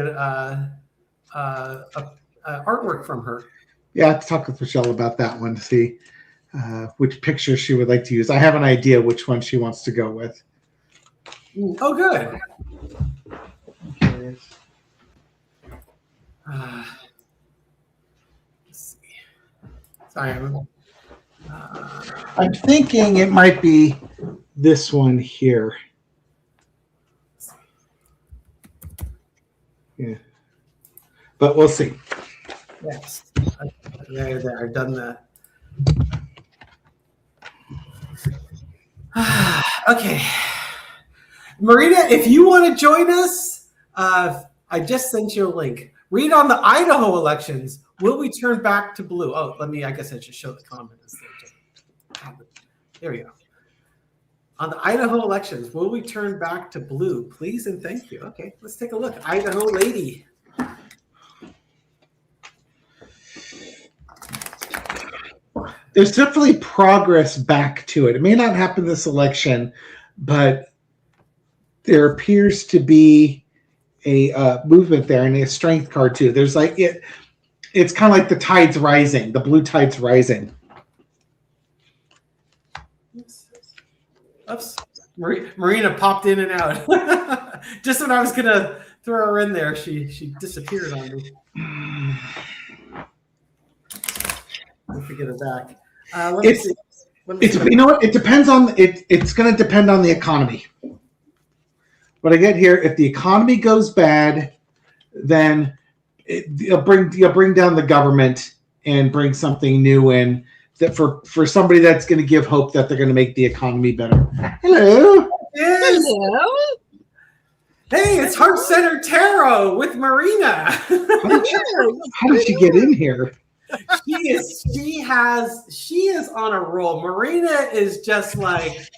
A: artwork from her.
B: Yeah, I have to talk with Michelle about that one to see which picture she would like to use. I have an idea which one she wants to go with.
A: Oh, good. Let's see. Sorry,
B: I'm thinking it might be this one here. Yeah, but we'll see.
A: yes. There. I've done that. Okay. Marina, if you want to join us, I just sent you a link. Read on the Idaho elections. Will we turn back to blue? Oh, I guess I should show the comment. There we go. On the Idaho elections, will we turn back to blue? Please and thank you. Okay, let's take a look. Idaho lady.
B: There's definitely progress back to it. It may not happen this election, but there appears to be a movement there and a strength card too. There's like it's kind of like the tide's rising, the blue tide's rising.
A: Oops. Marina popped in and out. Just when I was gonna throw her in there, she disappeared on me. Let me get her back. Let me see.
B: You know what? It depends on it. It's going to depend on the economy. What I get here, if the economy goes bad, then you'll bring down the government and bring something new in that for somebody that's going to give hope that they're going to make the economy better. Hello.
A: Yes.
C: Hello.
A: Hey, it's Heart Center Tarot with Marina.
B: How did you get in here?
A: She is on a roll. Marina is just like,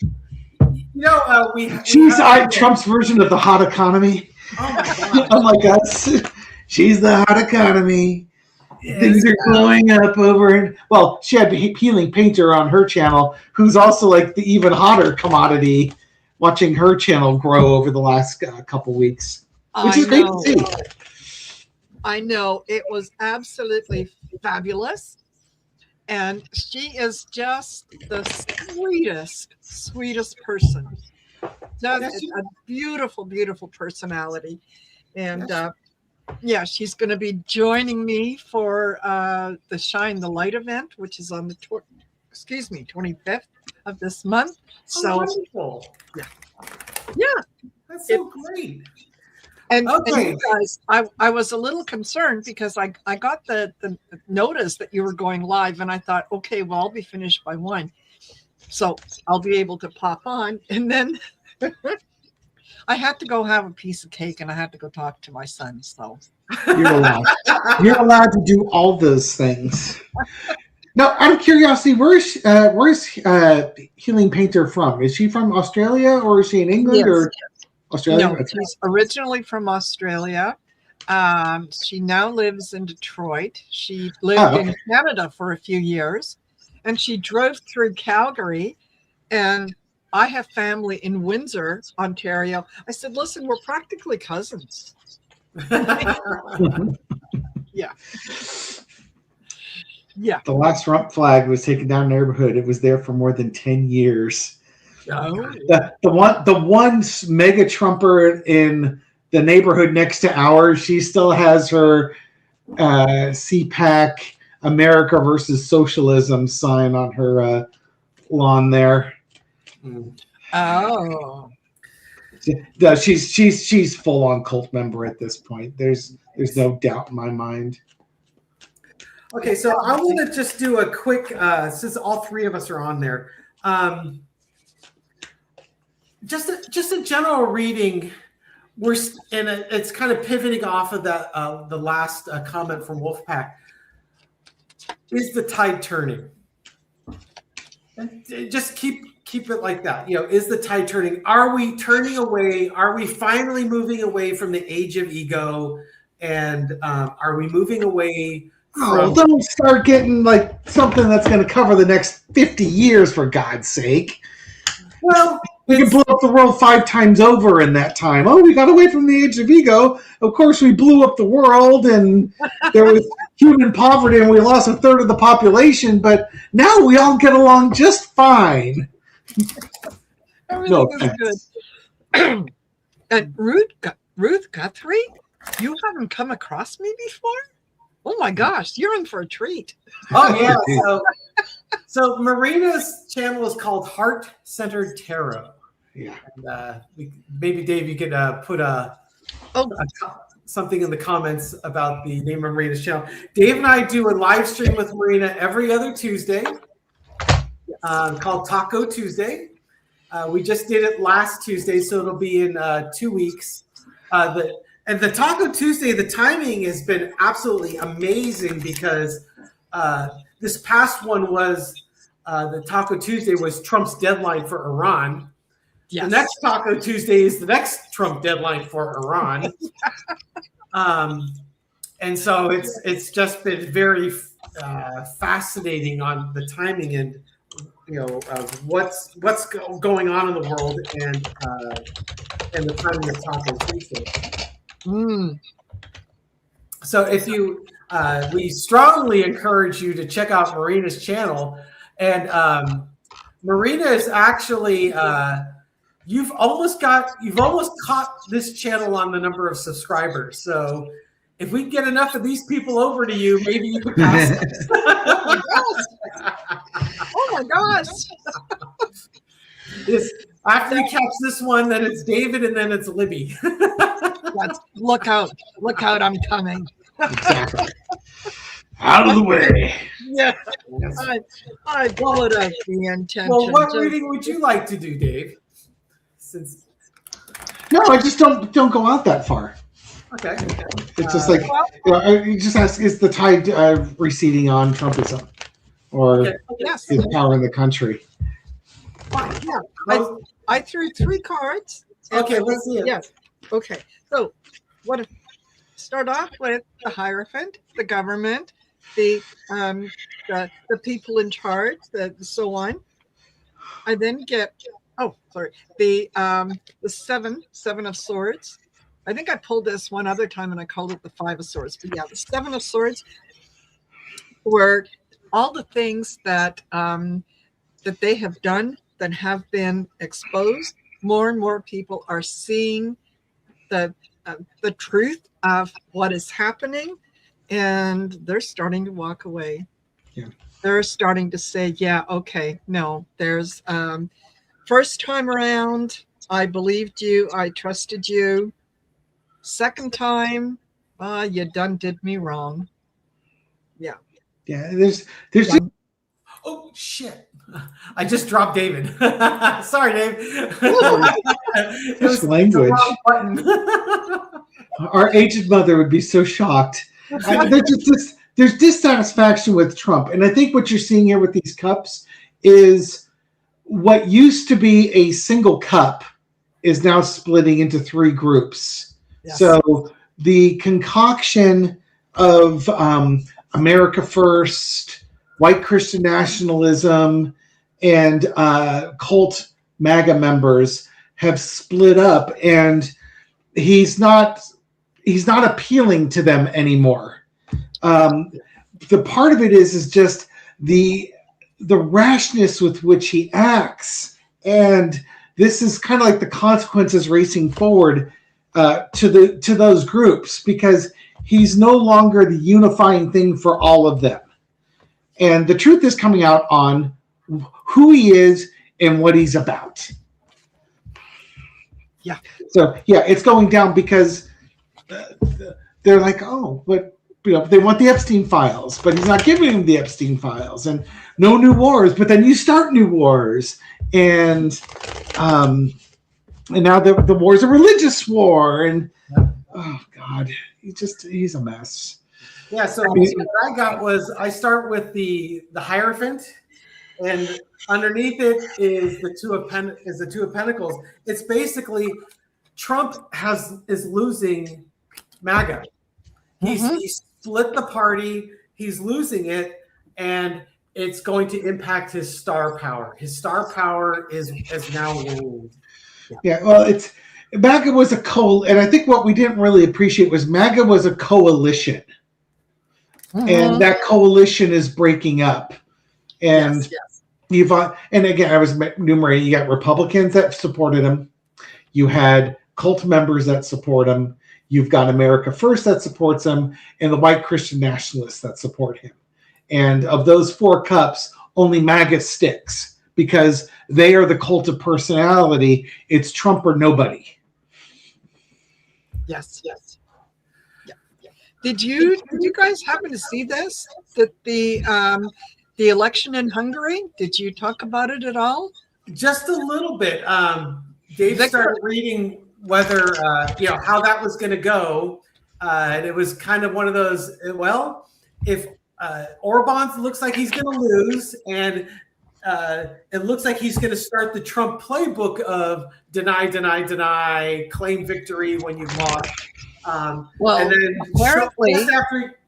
B: she's Trump's version of the hot economy.
A: Oh my god!
B: Oh my god! She's the hot economy. Yes, things are glowing up over. Well, she had Healing Painter on her channel, who's also like the even hotter commodity. Watching her channel grow over the last couple weeks, which is great to see.
C: I know, it was absolutely fabulous, and she is just the sweetest person. Just a beautiful personality, and she's going to be joining me for the Shine the Light event, which is on the 25th of this month. So
A: wonderful.
C: Yeah,
A: that's so great.
C: And you guys, I was a little concerned because I got the notice that you were going live, and I thought, okay, well, I'll be finished by 1, so I'll be able to pop on. And then I had to go have a piece of cake, and I had to go talk to my son. So
B: you're allowed to do all those things. Now, out of curiosity, where's Healing Painter from? Is she from Australia, or is she in England?
C: Yes.
B: Or Australia?
C: No, she's originally from Australia. She now lives in Detroit. She lived in Canada for a few years, and she drove through Calgary. And I have family in Windsor, Ontario. I said, listen, we're practically cousins. Yeah. Yeah.
B: The last Trump flag was taken down in the neighborhood. It was there for more than 10 years.
C: Oh.
B: The one mega Trumper in the neighborhood next to ours, she still has her CPAC America versus Socialism sign on her lawn there.
C: Oh.
B: She's full on cult member at this point. There's no doubt in my mind.
A: Okay, so I want to just do a quick, since all three of us are on there, just a general reading. It's kind of pivoting off of that the last comment from Wolfpack. Is the tide turning? And just keep keep it like that. Is the tide turning? Are we turning away? Are we finally moving away from the age of ego? And are we moving away
B: Oh,
A: from?
B: don't start getting like something that's going to cover the next 50 years, for God's sake.
A: Well,
B: we can blow up the world 5 times over in that time. Oh, we got away from the age of ego. Of course, we blew up the world, and there was human poverty, and we lost 1/3 of the population. But now we all get along just fine.
C: Everything is good. And Ruth Guthrie, you haven't come across me before? Oh my gosh, you're in for a treat.
A: Oh yeah. So Marina's channel is called Heart Centered Tarot.
B: Yeah.
A: And, maybe Dave, you could put something in the comments about the name of Marina's channel. Dave and I do a live stream with Marina every other Tuesday, called Taco Tuesday. We just did it last Tuesday, so it'll be in 2 weeks. And the Taco Tuesday, the timing has been absolutely amazing because this past one was the Taco Tuesday was Trump's deadline for Iran. Yes. The next Taco Tuesday is the next Trump deadline for Iran. And so it's just been very fascinating on the timing and of what's going on in the world and the timing of Taco Tuesday. So if you, we strongly encourage you to check out Marina's channel, and Marina is actually, you've almost caught this channel on the number of subscribers. So if we get enough of these people over to you, maybe you can pass it.
C: Oh my gosh.
A: After you catch this one, then it's David, and then it's Libby.
C: Look out, I'm coming.
B: Exactly. Out of the way.
C: Yeah. I followed up the intention.
A: Well, what reading would you like to do, Dave?
B: No, I just don't go out that far.
A: Okay.
B: It's just like you just ask: is the tide receding on Trumpism, or is power in the country?
C: Yeah. I threw 3 cards.
A: Okay, let's see it.
C: Yes. Okay. So, start off with the Hierophant, the government, the people in charge, so on. I then get the seven of Swords. I think I pulled this one other time and I called it the 5 of Swords. But yeah, the 7 of Swords were all the things that that they have done that have been exposed. More and more people are seeing the truth of what is happening, and they're starting to walk away.
B: Yeah.
C: They're starting to say, yeah, okay, no, there's first time around, I believed you, I trusted you. Second time, you done did me wrong. Yeah.
B: Yeah, there's
A: oh shit. I just dropped David. Sorry, Dave.
B: This language. Our aged mother would be so shocked. There's dissatisfaction with Trump. And I think what you're seeing here with these cups is what used to be a single cup is now splitting into 3 groups. Yes. So the concoction of America First, white Christian nationalism, and cult MAGA members have split up, and he's not appealing to them anymore. The part of it is just the rashness with which he acts, and this is kind of like the consequences racing forward to those groups, because he's no longer the unifying thing for all of them. And the truth is coming out on who he is and what he's about.
C: Yeah.
B: So, yeah, it's going down because they're like, oh, but they want the Epstein files, but he's not giving them the Epstein files, and no new wars, but then you start new wars. And now the war's a religious war. And, oh, God, he's a mess.
A: Yeah, so what I got was I start with the Hierophant, and underneath it is the two of Pentacles. It's basically Trump is losing MAGA. He's split the party. He's losing it, and it's going to impact his star power. His star power is now waned.
B: Yeah, well, MAGA was and I think what we didn't really appreciate was MAGA was a coalition, and that coalition is breaking up. And and again, I was enumerating. You got Republicans that supported him. You had cult members that support him. You've got America First that supports him, and the white Christian nationalists that support him. And of those four cups, only MAGA sticks because they are the cult of personality. It's Trump or nobody.
C: Yes. Yeah. Did you guys happen to see this? That the election in Hungary? Did you talk about it at all?
A: Just a little bit. Dave started reading whether how that was going to go, and it was kind of one of those. Well, if Orban looks like he's going to lose, and it looks like he's going to start the Trump playbook of deny, claim victory when you've lost.
C: Well,
A: and then
C: apparently,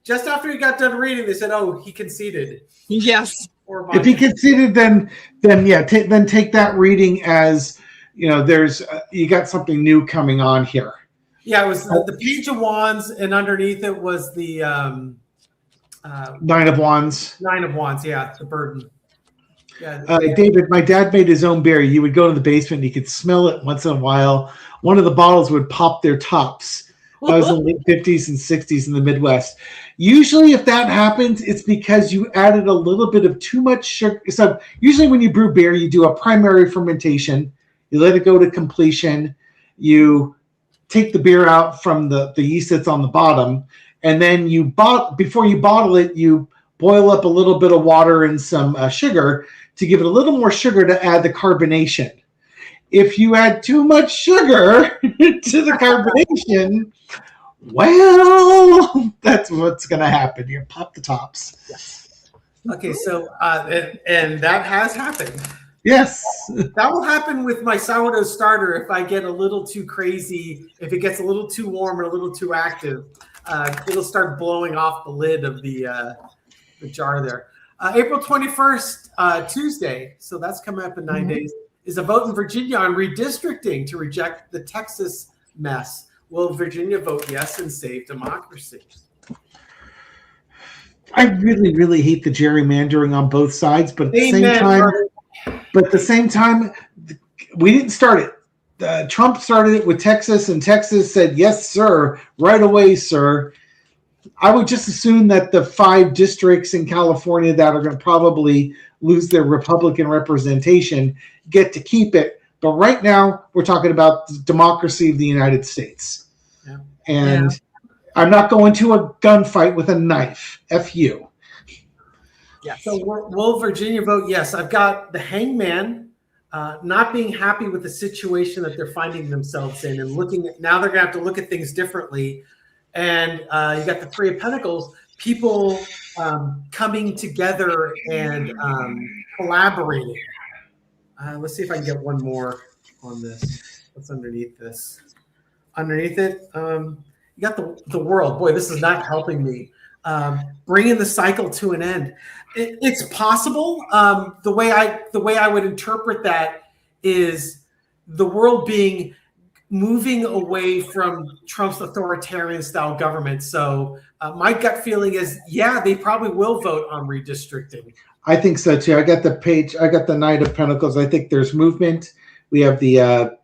A: just after he got done reading, they said, "Oh, he conceded."
C: Yes.
A: Orban.
B: If he conceded, then take that reading as there's you got something new coming on here.
A: Yeah, it was the Page of Wands, and underneath it was the
B: Nine of Wands.
A: Nine of Wands, yeah, the burden. Yeah,
B: David, my dad made his own beer. You would go to the basement, and you could smell it once in a while. One of the bottles would pop their tops. That was in the late 50s and 60s in the Midwest. Usually, if that happens, it's because you added a little bit of too much sugar. So usually when you brew beer, you do a primary fermentation. You let it go to completion. You take the beer out from the yeast that's on the bottom. And then before you bottle it, you boil up a little bit of water and some sugar to give it a little more sugar to add the carbonation. If you add too much sugar to the carbonation, well, that's what's going to happen. You pop the tops.
A: Yes. Okay, so and that has happened.
B: Yes.
A: That will happen with my sourdough starter if I get a little too crazy, if it gets a little too warm and a little too active. It'll start blowing off the lid of the jar there. April 21st, Tuesday, so that's coming up in 9 days, is a vote in Virginia on redistricting to reject the Texas mess. Will Virginia vote yes and save democracy?
B: I really, really hate the gerrymandering on both sides, but at the same time, we didn't start it. Trump started it with Texas, and Texas said, yes, sir, right away, sir. I would just assume that the 5 districts in California that are going to probably lose their Republican representation get to keep it. But right now, we're talking about the democracy of the United States.
A: Yeah.
B: And I'm not going to a gunfight with a knife. F you.
A: Yes. So will Virginia vote yes? I've got the hangman not being happy with the situation that they're finding themselves in, and now they're going to have to look at things differently. And you got the Three of Pentacles, people coming together and collaborating. Let's see if I can get one more on this. What's underneath this? Underneath it, you got the world. Boy, this is not helping me. Bringing the cycle to an end. It's possible. The way I would interpret that is the world moving away from Trump's authoritarian style government. So my gut feeling is, they probably will vote on redistricting.
B: I think so too. I got the Knight of Pentacles. I think there's movement. We have the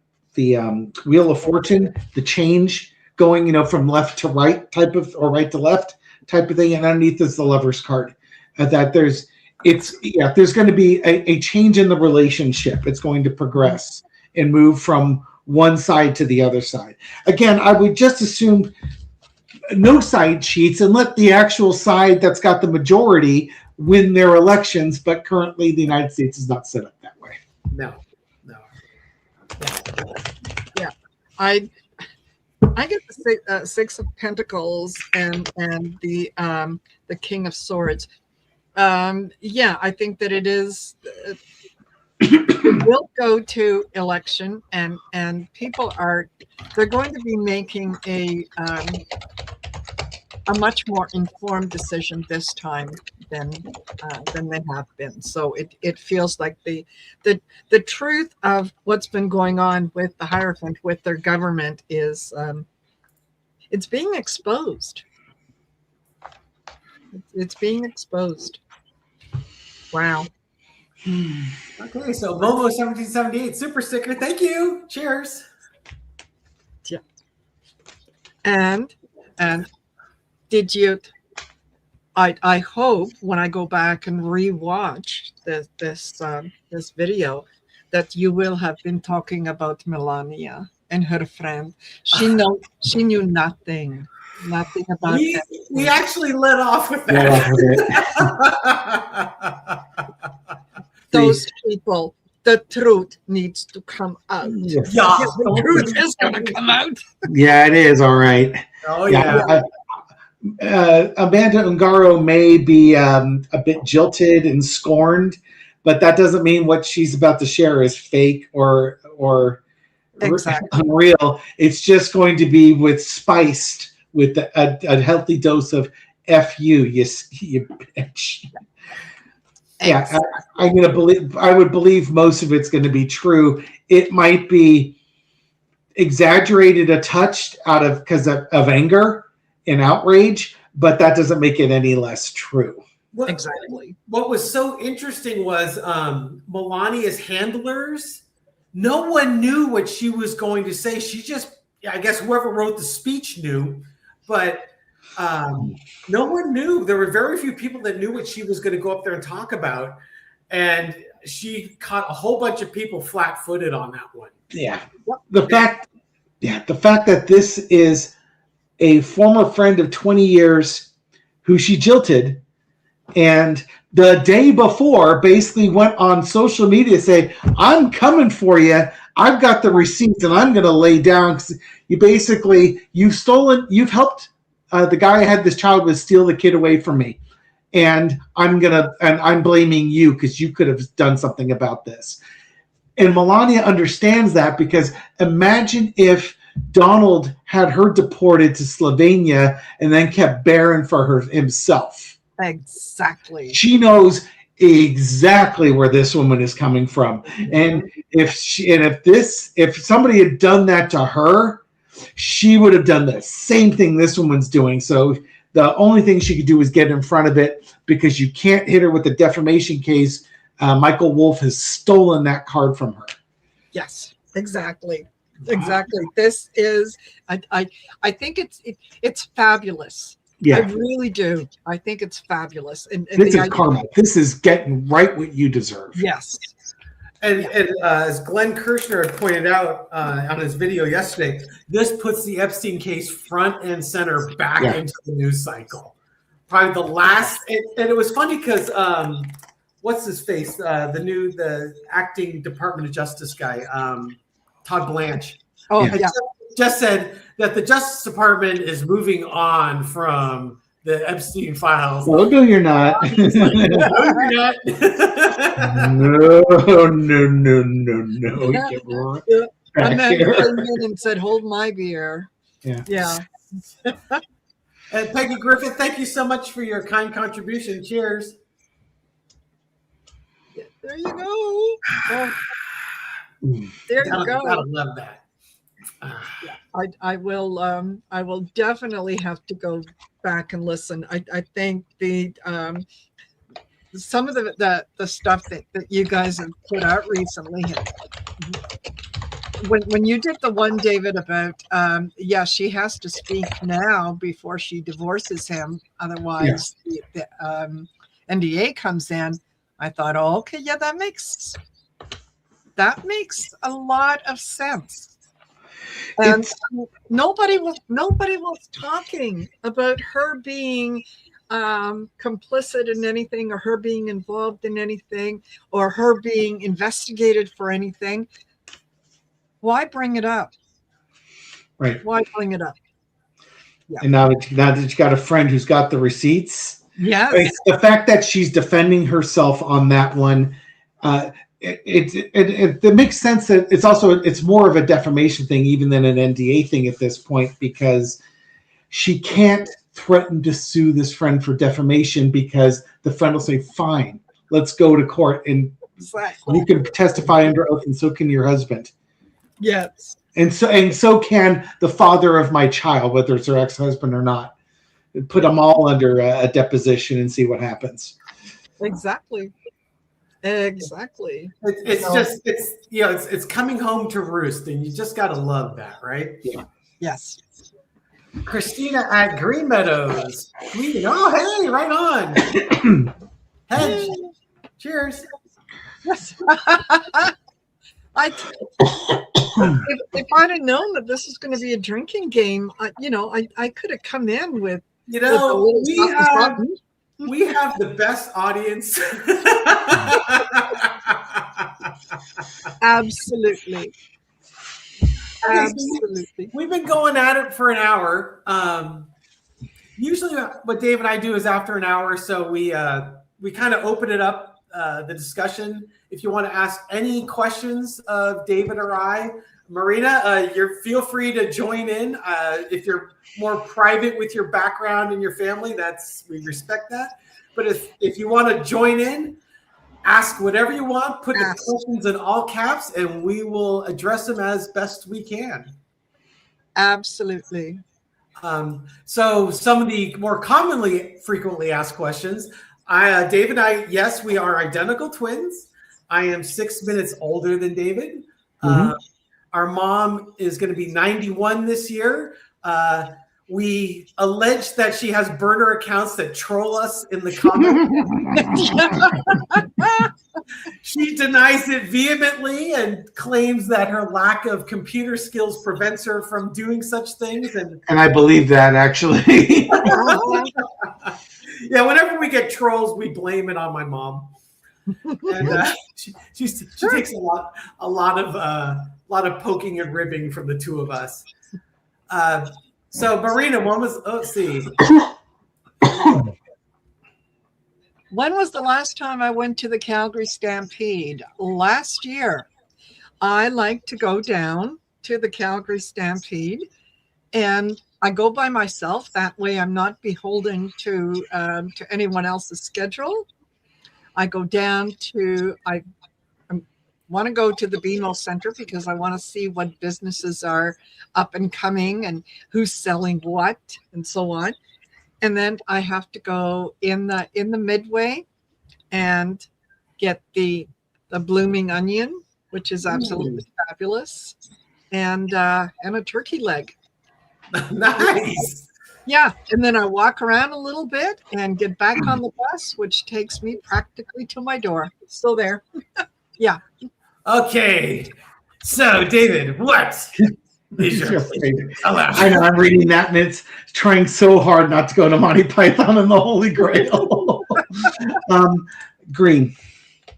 B: Wheel of Fortune, the change going, from left to right type of, or right to left type of thing. And underneath is the Lover's card. That there's going to be a change in the relationship. It's going to progress and move from one side to the other side. Again, I would just assume no side cheats and let the actual side that's got the majority win their elections. But currently, the United States is not set up that way.
A: No.
C: Yeah, I get the Six of Pentacles and the King of Swords. I think that it is will go to election, and people they're going to be making a much more informed decision this time than they have been. So it feels like the truth of what's been going on with the Hierophant, with their government, is it's being exposed. It's being exposed. Wow.
A: Okay, so Momo 1778 super sticker. Thank you. Cheers.
C: Yeah. And did you? I hope when I go back and rewatch this video that you will have been talking about Melania and her friend. She knew nothing about that.
A: We actually let off with that.
C: Those people, the truth needs to come out.
A: Yeah,
C: the truth is going to come out.
B: Yeah, it is. All right.
A: Oh, yeah.
B: Amanda Ungaro may be a bit jilted and scorned, but that doesn't mean what she's about to share is fake or
C: exactly.
B: unreal. It's just going to be spiced with a healthy dose of "fu," you bitch. Yeah, I would believe most of it's going to be true. It might be exaggerated a touch because of anger and outrage, but that doesn't make it any less true.
C: Exactly.
A: What was so interesting was Melania's handlers. No one knew what she was going to say. She just, I guess whoever wrote the speech knew, but no one knew. There were very few people that knew what she was going to go up there and talk about. And she caught a whole bunch of people flat-footed on that one.
B: Yeah. The fact that this is a former friend of 20 years who she jilted, and the day before basically went on social media saying, "I'm coming for you. I've got the receipts and I'm going to lay down." Because you've helped the guy I had this child with steal the kid away from me. And I'm blaming you because you could have done something about this. And Melania understands that, because imagine if Donald had her deported to Slovenia and then kept Barron for himself.
C: Exactly.
B: She knows exactly where this woman is coming from. And if somebody had done that to her, she would have done the same thing this woman's doing. So the only thing she could do is get in front of it, because you can't hit her with the defamation case. Michael Wolff has stolen that card from her.
C: Yes, exactly. Exactly. This is, I think it's fabulous.
B: Yeah.
C: I really do. I think it's fabulous. And
B: this is karma. This is getting right what you deserve.
C: Yes.
A: And as Glenn Kirshner had pointed out on his video yesterday, this puts the Epstein case front and center back into the news cycle. Probably the last, and it was funny because what's his face? The acting Department of Justice guy, Todd Blanche.
C: Oh, yeah.
A: Just said that the Justice Department is moving on from the Epstein files.
B: Oh, no, you're not.
A: No, you're not.
B: No.
C: And then came in and said, "Hold my beer." Yeah.
A: And Peggy Griffith, thank you so much for your kind contribution. Cheers.
C: There you go. There you go.
A: I love that.
C: I will definitely have to go back and listen. I think some of the stuff that you guys have put out recently, when you did the one, David, about she has to speak now before she divorces him, otherwise the NDA comes in. I thought, oh, okay, yeah, that makes a lot of sense. And nobody was talking about her being complicit in anything, or her being involved in anything, or her being investigated for anything. Why bring it up?
B: Right.
C: Why bring it up? Yeah.
B: And now that you got a friend who's got the receipts.
C: Yes.
B: It's the fact that she's defending herself on that one. it makes sense that it's more of a defamation thing even than an NDA thing at this point, because she can't threaten to sue this friend for defamation because the friend will say, fine, let's go to court and you can testify under oath and so can your husband.
C: Yes.
B: And so can the father of my child, whether it's her ex-husband or not. Put them all under a deposition and see what happens.
C: Exactly.
A: It's coming home to roost, and you just got to love that, right?
B: Yeah.
C: Yes.
A: Christina at Green Meadows. Oh, hey, right on. Hedge. Cheers.
C: Yes. If I'd have known that this was going to be a drinking game, I could have come in with.
A: We have the best audience.
C: Absolutely. Absolutely.
A: We've been going at it for an hour. Usually what Dave and I do is after an hour, so we kind of open it up, the discussion. If you want to ask any questions of David or I, Marina, feel free to join in. If you're more private with your background and your family, we respect that. But if you want to join in, ask whatever you want, put the questions in all caps, and we will address them as best we can.
C: Absolutely.
A: So some of the more frequently asked questions, Dave and I, yes, we are identical twins. I am 6 minutes older than David.
B: Mm-hmm.
A: Our mom is going to be 91 this year. We allege that she has burner accounts that troll us in the comments. She denies it vehemently and claims that her lack of computer skills prevents her from doing such things. And
B: I believe that, actually.
A: Yeah, whenever we get trolls, we blame it on my mom. And she takes a lot of poking and ribbing from the two of us. So Marina, let's see.
C: When was the last time I went to the Calgary Stampede? Last year. I like to go down to the Calgary Stampede, and I go by myself. That way I'm not beholden to anyone else's schedule. I go down I want to go to the BMO Center because I want to see what businesses are up and coming and who's selling what and so on. And then I have to go in the Midway and get the blooming onion, which is absolutely fabulous, and a turkey leg.
A: Nice.
C: Yeah, and then I walk around a little bit and get back on the bus, which takes me practically to my door. Still there. Yeah.
A: Okay. So, David, what is your favorite color?
B: I know, I'm reading that, and it's trying so hard not to go to Monty Python and the Holy Grail. Green.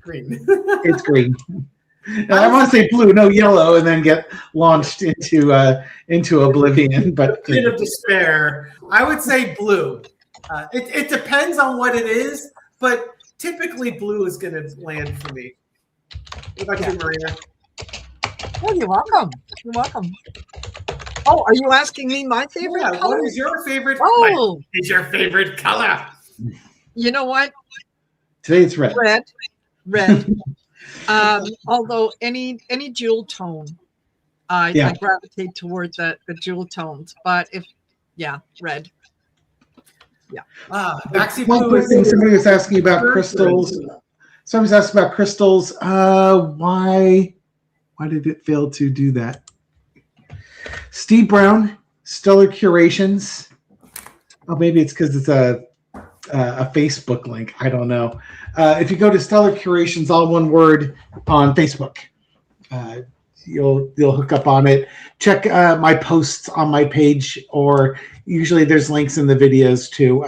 A: Green.
B: It's green. I want to say blue, no yellow, and then get launched into oblivion. But
A: a bit of despair. I would say blue. It depends on what it is, but typically blue is going to land for me. What about you, Marina?
C: Oh, you're welcome. You're welcome. Oh, are you asking me my favorite color?
A: What is your favorite?
C: Oh,
A: what is your favorite color?
C: You know what?
B: Today it's red.
C: Red. Although any jewel tone, I gravitate toward the jewel tones. But red. Yeah.
B: Somebody was asking about crystals. Somebody's asking about crystals. Why did it fail to do that? Steve Brown, Stellar Curations. Oh, maybe it's because it's a Facebook link. I don't know. If you go to Stellar Curations, all one word, on Facebook, you'll hook up on it. Check my posts on my page, or usually there's links in the videos too.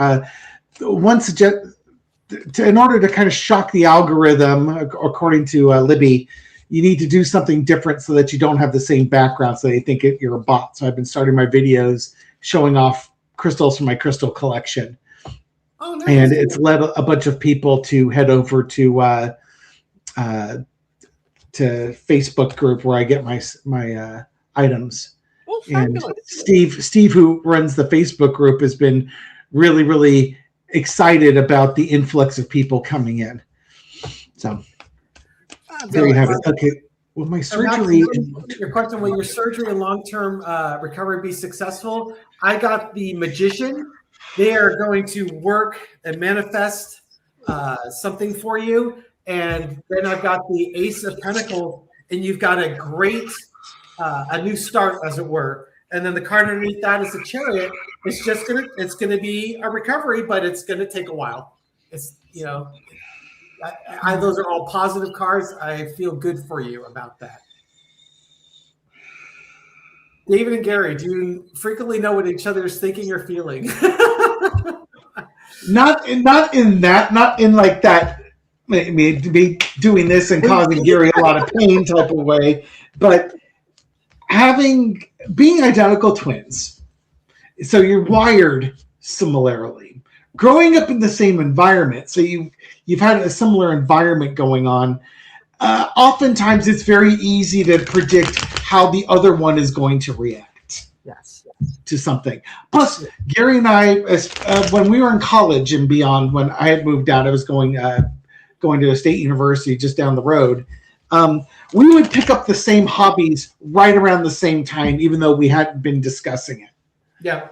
B: In order to kind of shock the algorithm, according to Libby, you need to do something different so that you don't have the same background, so they think you're a bot. So I've been starting my videos showing off crystals from my crystal collection. Oh, nice. And it's led a bunch of people to head over to Facebook group where I get my items.
C: Oh,
B: And
C: fabulous.
B: Steve, who runs the Facebook group, has been really, really excited about the influx of people coming in. So there you have it. Okay. Will my surgery?
A: Your question: will your surgery and long-term recovery be successful? I got the magician. They are going to work and manifest something for you, and then I've got the Ace of Pentacles, and you've got a great, a new start, as it were. And then the card underneath that is the Chariot. It's gonna be a recovery, but it's gonna take a while. It's those are all positive cards. I feel good for you about that. David and Gary, do you frequently know what each other is thinking or feeling?
B: Not in like that. Me doing this and causing Gary a lot of pain type of way, but being identical twins, so you're wired similarly. Growing up in the same environment, so you've had a similar environment going on. Oftentimes, it's very easy to predict how the other one is going to react.
C: Yes.
B: To something. Plus, Gary and I, when we were in college and beyond, when I had moved out, I was going to a state university just down the road. We would pick up the same hobbies right around the same time, even though we hadn't been discussing it.
A: Yeah.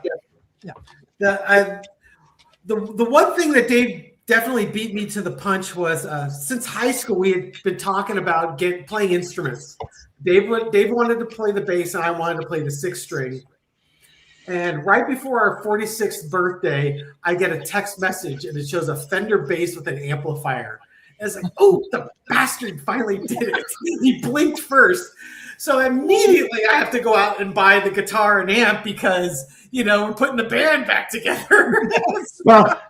A: The one thing that Dave definitely beat me to the punch was since high school we had been talking about playing instruments. Dave wanted to play the bass and I wanted to play the sixth string. And right before our 46th birthday, I get a text message and it shows a Fender bass with an amplifier. And it's like, oh, the bastard finally did it. He blinked first. So immediately I have to go out and buy the guitar and amp because, we're putting the band back together.
B: Well,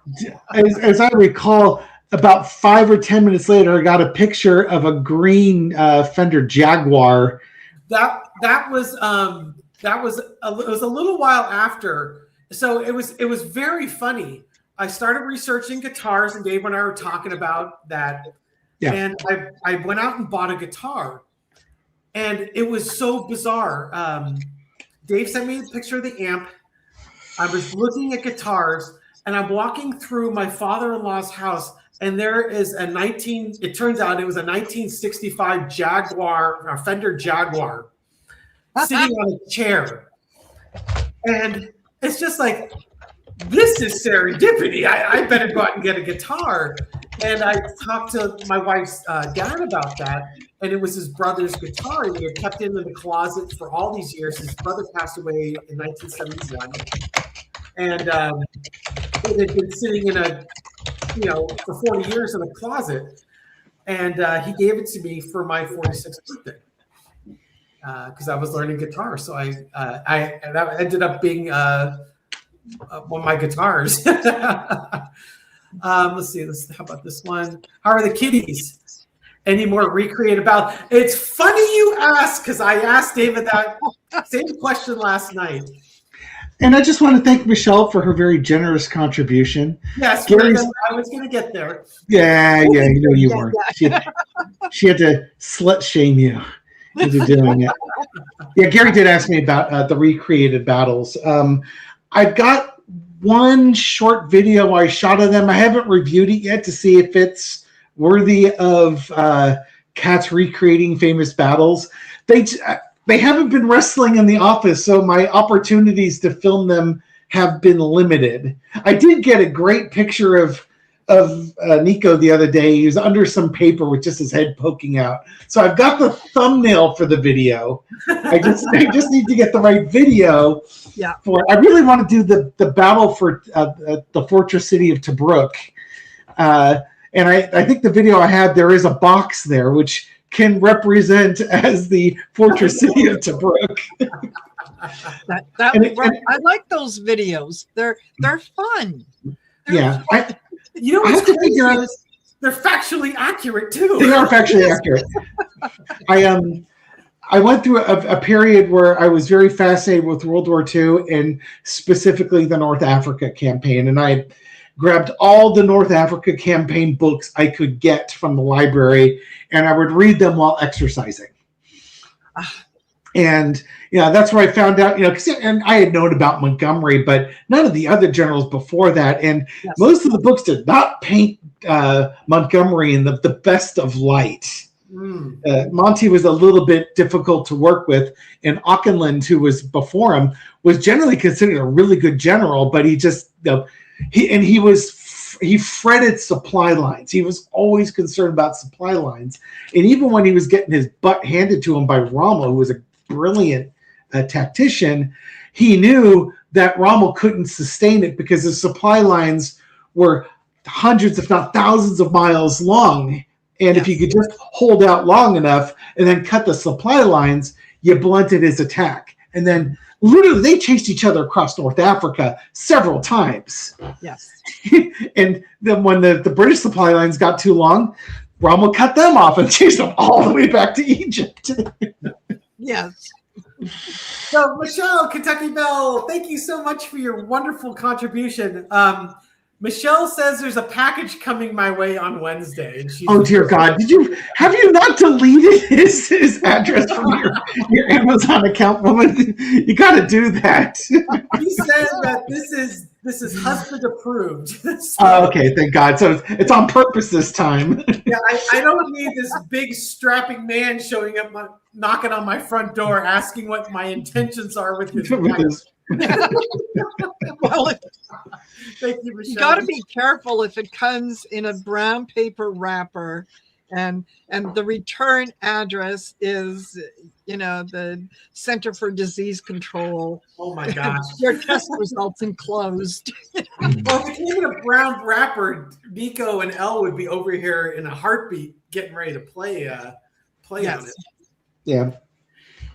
B: as I recall, about 5 or 10 minutes later, I got a picture of a green Fender Jaguar.
A: That was it was a little while after. So it was very funny. I started researching guitars, and Dave and I were talking about that. Yeah. And I went out and bought a guitar, and it was so bizarre. Dave sent me a picture of the amp. I was looking at guitars, and I'm walking through my father-in-law's house, and there is it turns out it was a 1965 Fender Jaguar sitting on a chair. And it's just like, this is serendipity. I better go out and get a guitar. And I talked to my wife's dad about that, and it was his brother's guitar. And he had kept it in the closet for all these years. His brother passed away in 1971. And it had been sitting for 40 years in a closet. And he gave it to me for my 46th birthday because I was learning guitar. So that ended up being one of my guitars. Let's see. How about this one? How are the kitties? Any more recreative battles? It's funny you ask because I asked David that same question last night.
B: And I just want to thank Michelle for her very generous contribution.
A: Yes, I was going to get there.
B: Yeah, you were. She had to slut shame you into doing it. Yeah, Gary did ask me about the recreated battles. I've got one short video I shot of them. I haven't reviewed it yet to see if it's worthy of cats recreating famous battles. They haven't been wrestling in the office, so my opportunities to film them have been limited. I did get a great picture of Nico the other day. He was under some paper with just his head poking out. So I've got the thumbnail for the video. I just need to get the right video.
C: Yeah.
B: I really want to do the battle for the fortress city of Tobruk. And I think the video I had, there is a box there, which can represent as the fortress city of Tobruk.
C: I like those videos. They're fun.
B: Yeah.
A: What's crazy is they're factually accurate too.
B: They are factually accurate. I went through a period where I was very fascinated with World War II and specifically the North Africa campaign. And I grabbed all the North Africa campaign books I could get from the library, and I would read them while exercising. And that's where I found out, and I had known about Montgomery, but none of the other generals before that. And most of the books did not paint Montgomery in the best of light. Monty was a little bit difficult to work with, and Auckland, who was before him, was generally considered a really good general, but he just he fretted supply lines. He was always concerned about supply lines, and even when he was getting his butt handed to him by Rommel, who was a brilliant tactician, he knew that Rommel couldn't sustain it because the supply lines were hundreds, if not thousands, of miles long. And if you could just hold out long enough and then cut the supply lines, you blunted his attack. And then literally they chased each other across North Africa several times.
C: Yes.
B: And then when the British supply lines got too long, Rommel cut them off and chased them all the way back to Egypt.
C: Yes.
A: So, Michelle, Kentucky Belle, thank you so much for your wonderful contribution. Michelle says there's a package coming my way on Wednesday. And
B: oh dear God! Have you not deleted his address from your Amazon account, woman? You got to do that.
A: He said that this is husband approved.
B: So, okay, thank God. So it's on purpose this time.
A: Yeah, I don't need this big strapping man showing up, knocking on my front door, asking what my intentions are with his.
C: Well,
A: thank you, Michelle.
C: You got to be careful if it comes in a brown paper wrapper, and the return address is, the Center for Disease Control.
A: Oh my gosh!
C: Your test results enclosed.
A: Well, if it came in a brown wrapper, Nico and Elle would be over here in a heartbeat, getting ready to play on it.
B: Yeah.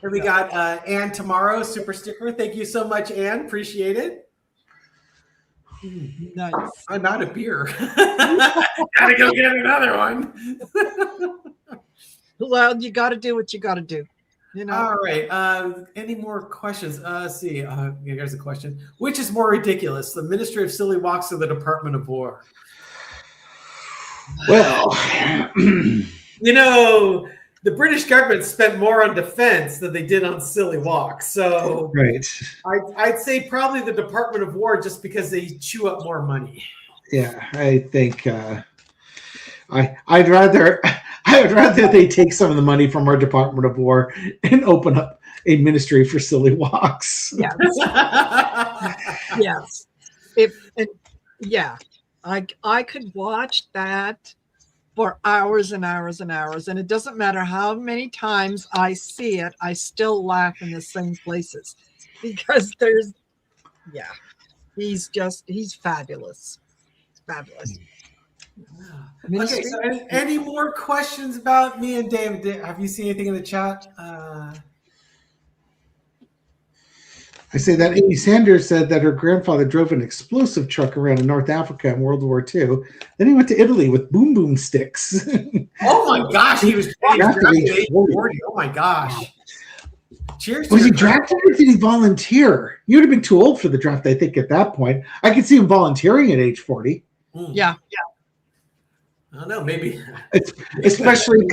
A: And we got Ann tomorrow, super sticker. Thank you so much, Ann. Appreciate it.
C: Nice.
A: I'm out of beer. Gotta go get another one.
C: Well, you got to do what you got to do.
A: All right. Any more questions? Let's see. Here's a question. Which is more ridiculous, the Ministry of Silly Walks or the Department of War?
B: Well,
A: the British government spent more on defense than they did on silly walks. So
B: right.
A: I'd say probably the Department of War, just because they chew up more money.
B: Yeah, I think I'd rather they take some of the money from our Department of War and open up a ministry for silly walks.
C: Yes. Yes. I could watch that for hours and hours and hours. And it doesn't matter how many times I see it, I still laugh in the same places because he's fabulous. Fabulous.
A: Okay, so any more questions about me and David? Have you seen anything in the chat?
B: I say that Amy Sanders said that her grandfather drove an explosive truck around in North Africa in World War II. Then he went to Italy with boom boom sticks.
A: Oh my gosh, he was drafted at age 40. Oh my gosh. Cheers.
B: Was he drafted or did he volunteer? You would have been too old for the draft, I think, at that point. I could see him volunteering at age 40.
C: Yeah.
A: I don't know, maybe.
B: Especially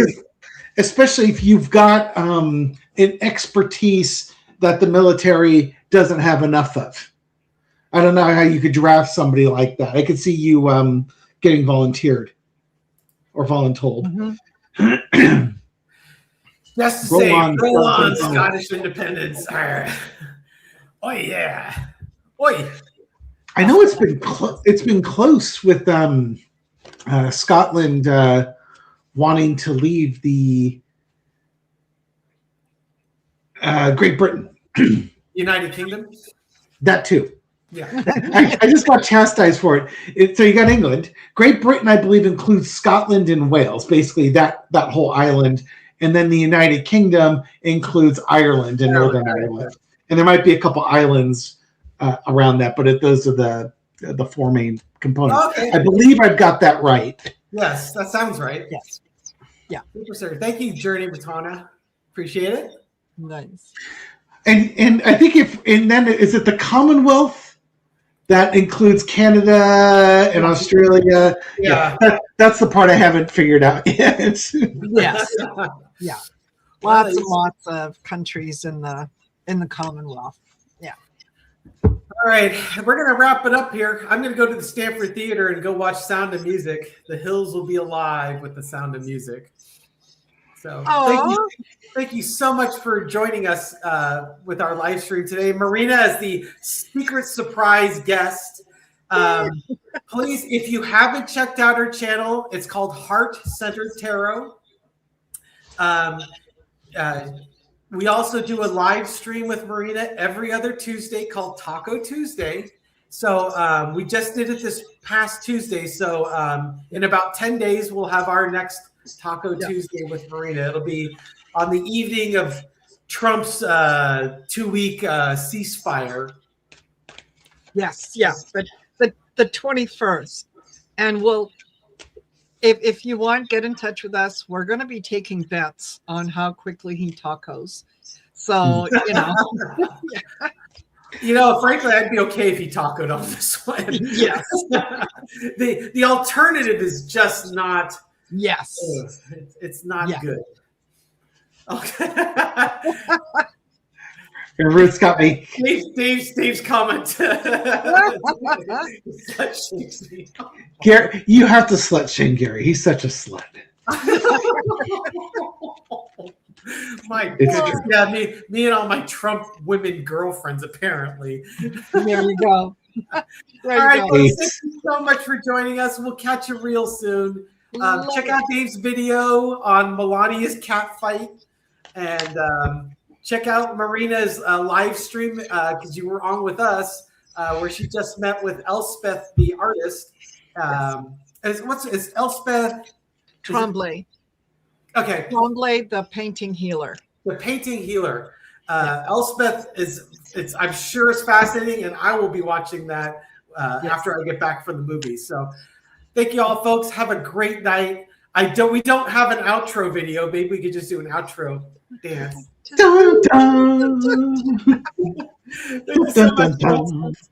B: if you've got an expertise that the military doesn't have enough of. I don't know how you could draft somebody like that. I could see you getting volunteered or voluntold.
A: Mm-hmm. Just to roll on Scottish independence. Oh yeah. Oi.
B: I know it's been close with Scotland wanting to leave the Great Britain.
A: United Kingdom?
B: That too.
A: Yeah.
B: I just got chastised for it. So you got England. Great Britain, I believe, includes Scotland and Wales, basically that whole island. And then the United Kingdom includes Ireland and Northern Ireland. And there might be a couple islands around that, but those are the four main components. Okay. I believe I've got that right.
A: Yes, that sounds right.
C: Yes. Yeah.
A: Super, sir. Thank you, Journey Matana. Appreciate it.
C: Nice.
B: And I think then is it the Commonwealth that includes Canada and Australia.
A: Yeah.
B: That's the part I haven't figured out yet.
C: Yes. Yeah.
A: Well,
C: Lots and lots of countries in the Commonwealth. Yeah.
A: All right, we're going to wrap it up here. I'm going to go to the Stanford Theater and go watch Sound of Music. The hills will be alive with the Sound of Music. So thank you so much for joining us with our live stream today. Marina is the secret surprise guest. Please, if you haven't checked out her channel, it's called Heart Centered Tarot. We also do a live stream with Marina every other Tuesday called Taco Tuesday. So we just did it this past Tuesday. So in about 10 days, we'll have our next Taco Tuesday with Marina. It'll be on the evening of Trump's 2-week ceasefire.
C: Yes. Yeah. But the 21st. And we'll, if you want, get in touch with us. We're going to be taking bets on how quickly he tacos. So,
A: Frankly, I'd be okay if he tacoed on this one.
C: Yes.
A: The alternative is just not.
C: Yes.
A: It's not good. Okay.
B: Ruth's got me.
A: Dave's comment.
B: Gary, you have to slut shame Gary. He's such a slut.
A: My goodness. Yeah, me and all my Trump women girlfriends, apparently.
C: There you go.
A: All right, folks, thank you so much for joining us. We'll catch you real soon. Check out Dave's video on Melania's cat fight. And check out Marina's live stream because you were on with us, where she just met with Elspeth, the artist. Is Elspeth
C: Tremblay?
A: Okay,
C: Tremblay, the painting healer.
A: The painting healer. Elspeth it's I'm sure it's fascinating, and I will be watching that after I get back from the movie. So, thank you all, folks. Have a great night. We don't have an outro video. Maybe we could just do an outro dance.
B: Dun, dun.
A: Thank you so much, folks.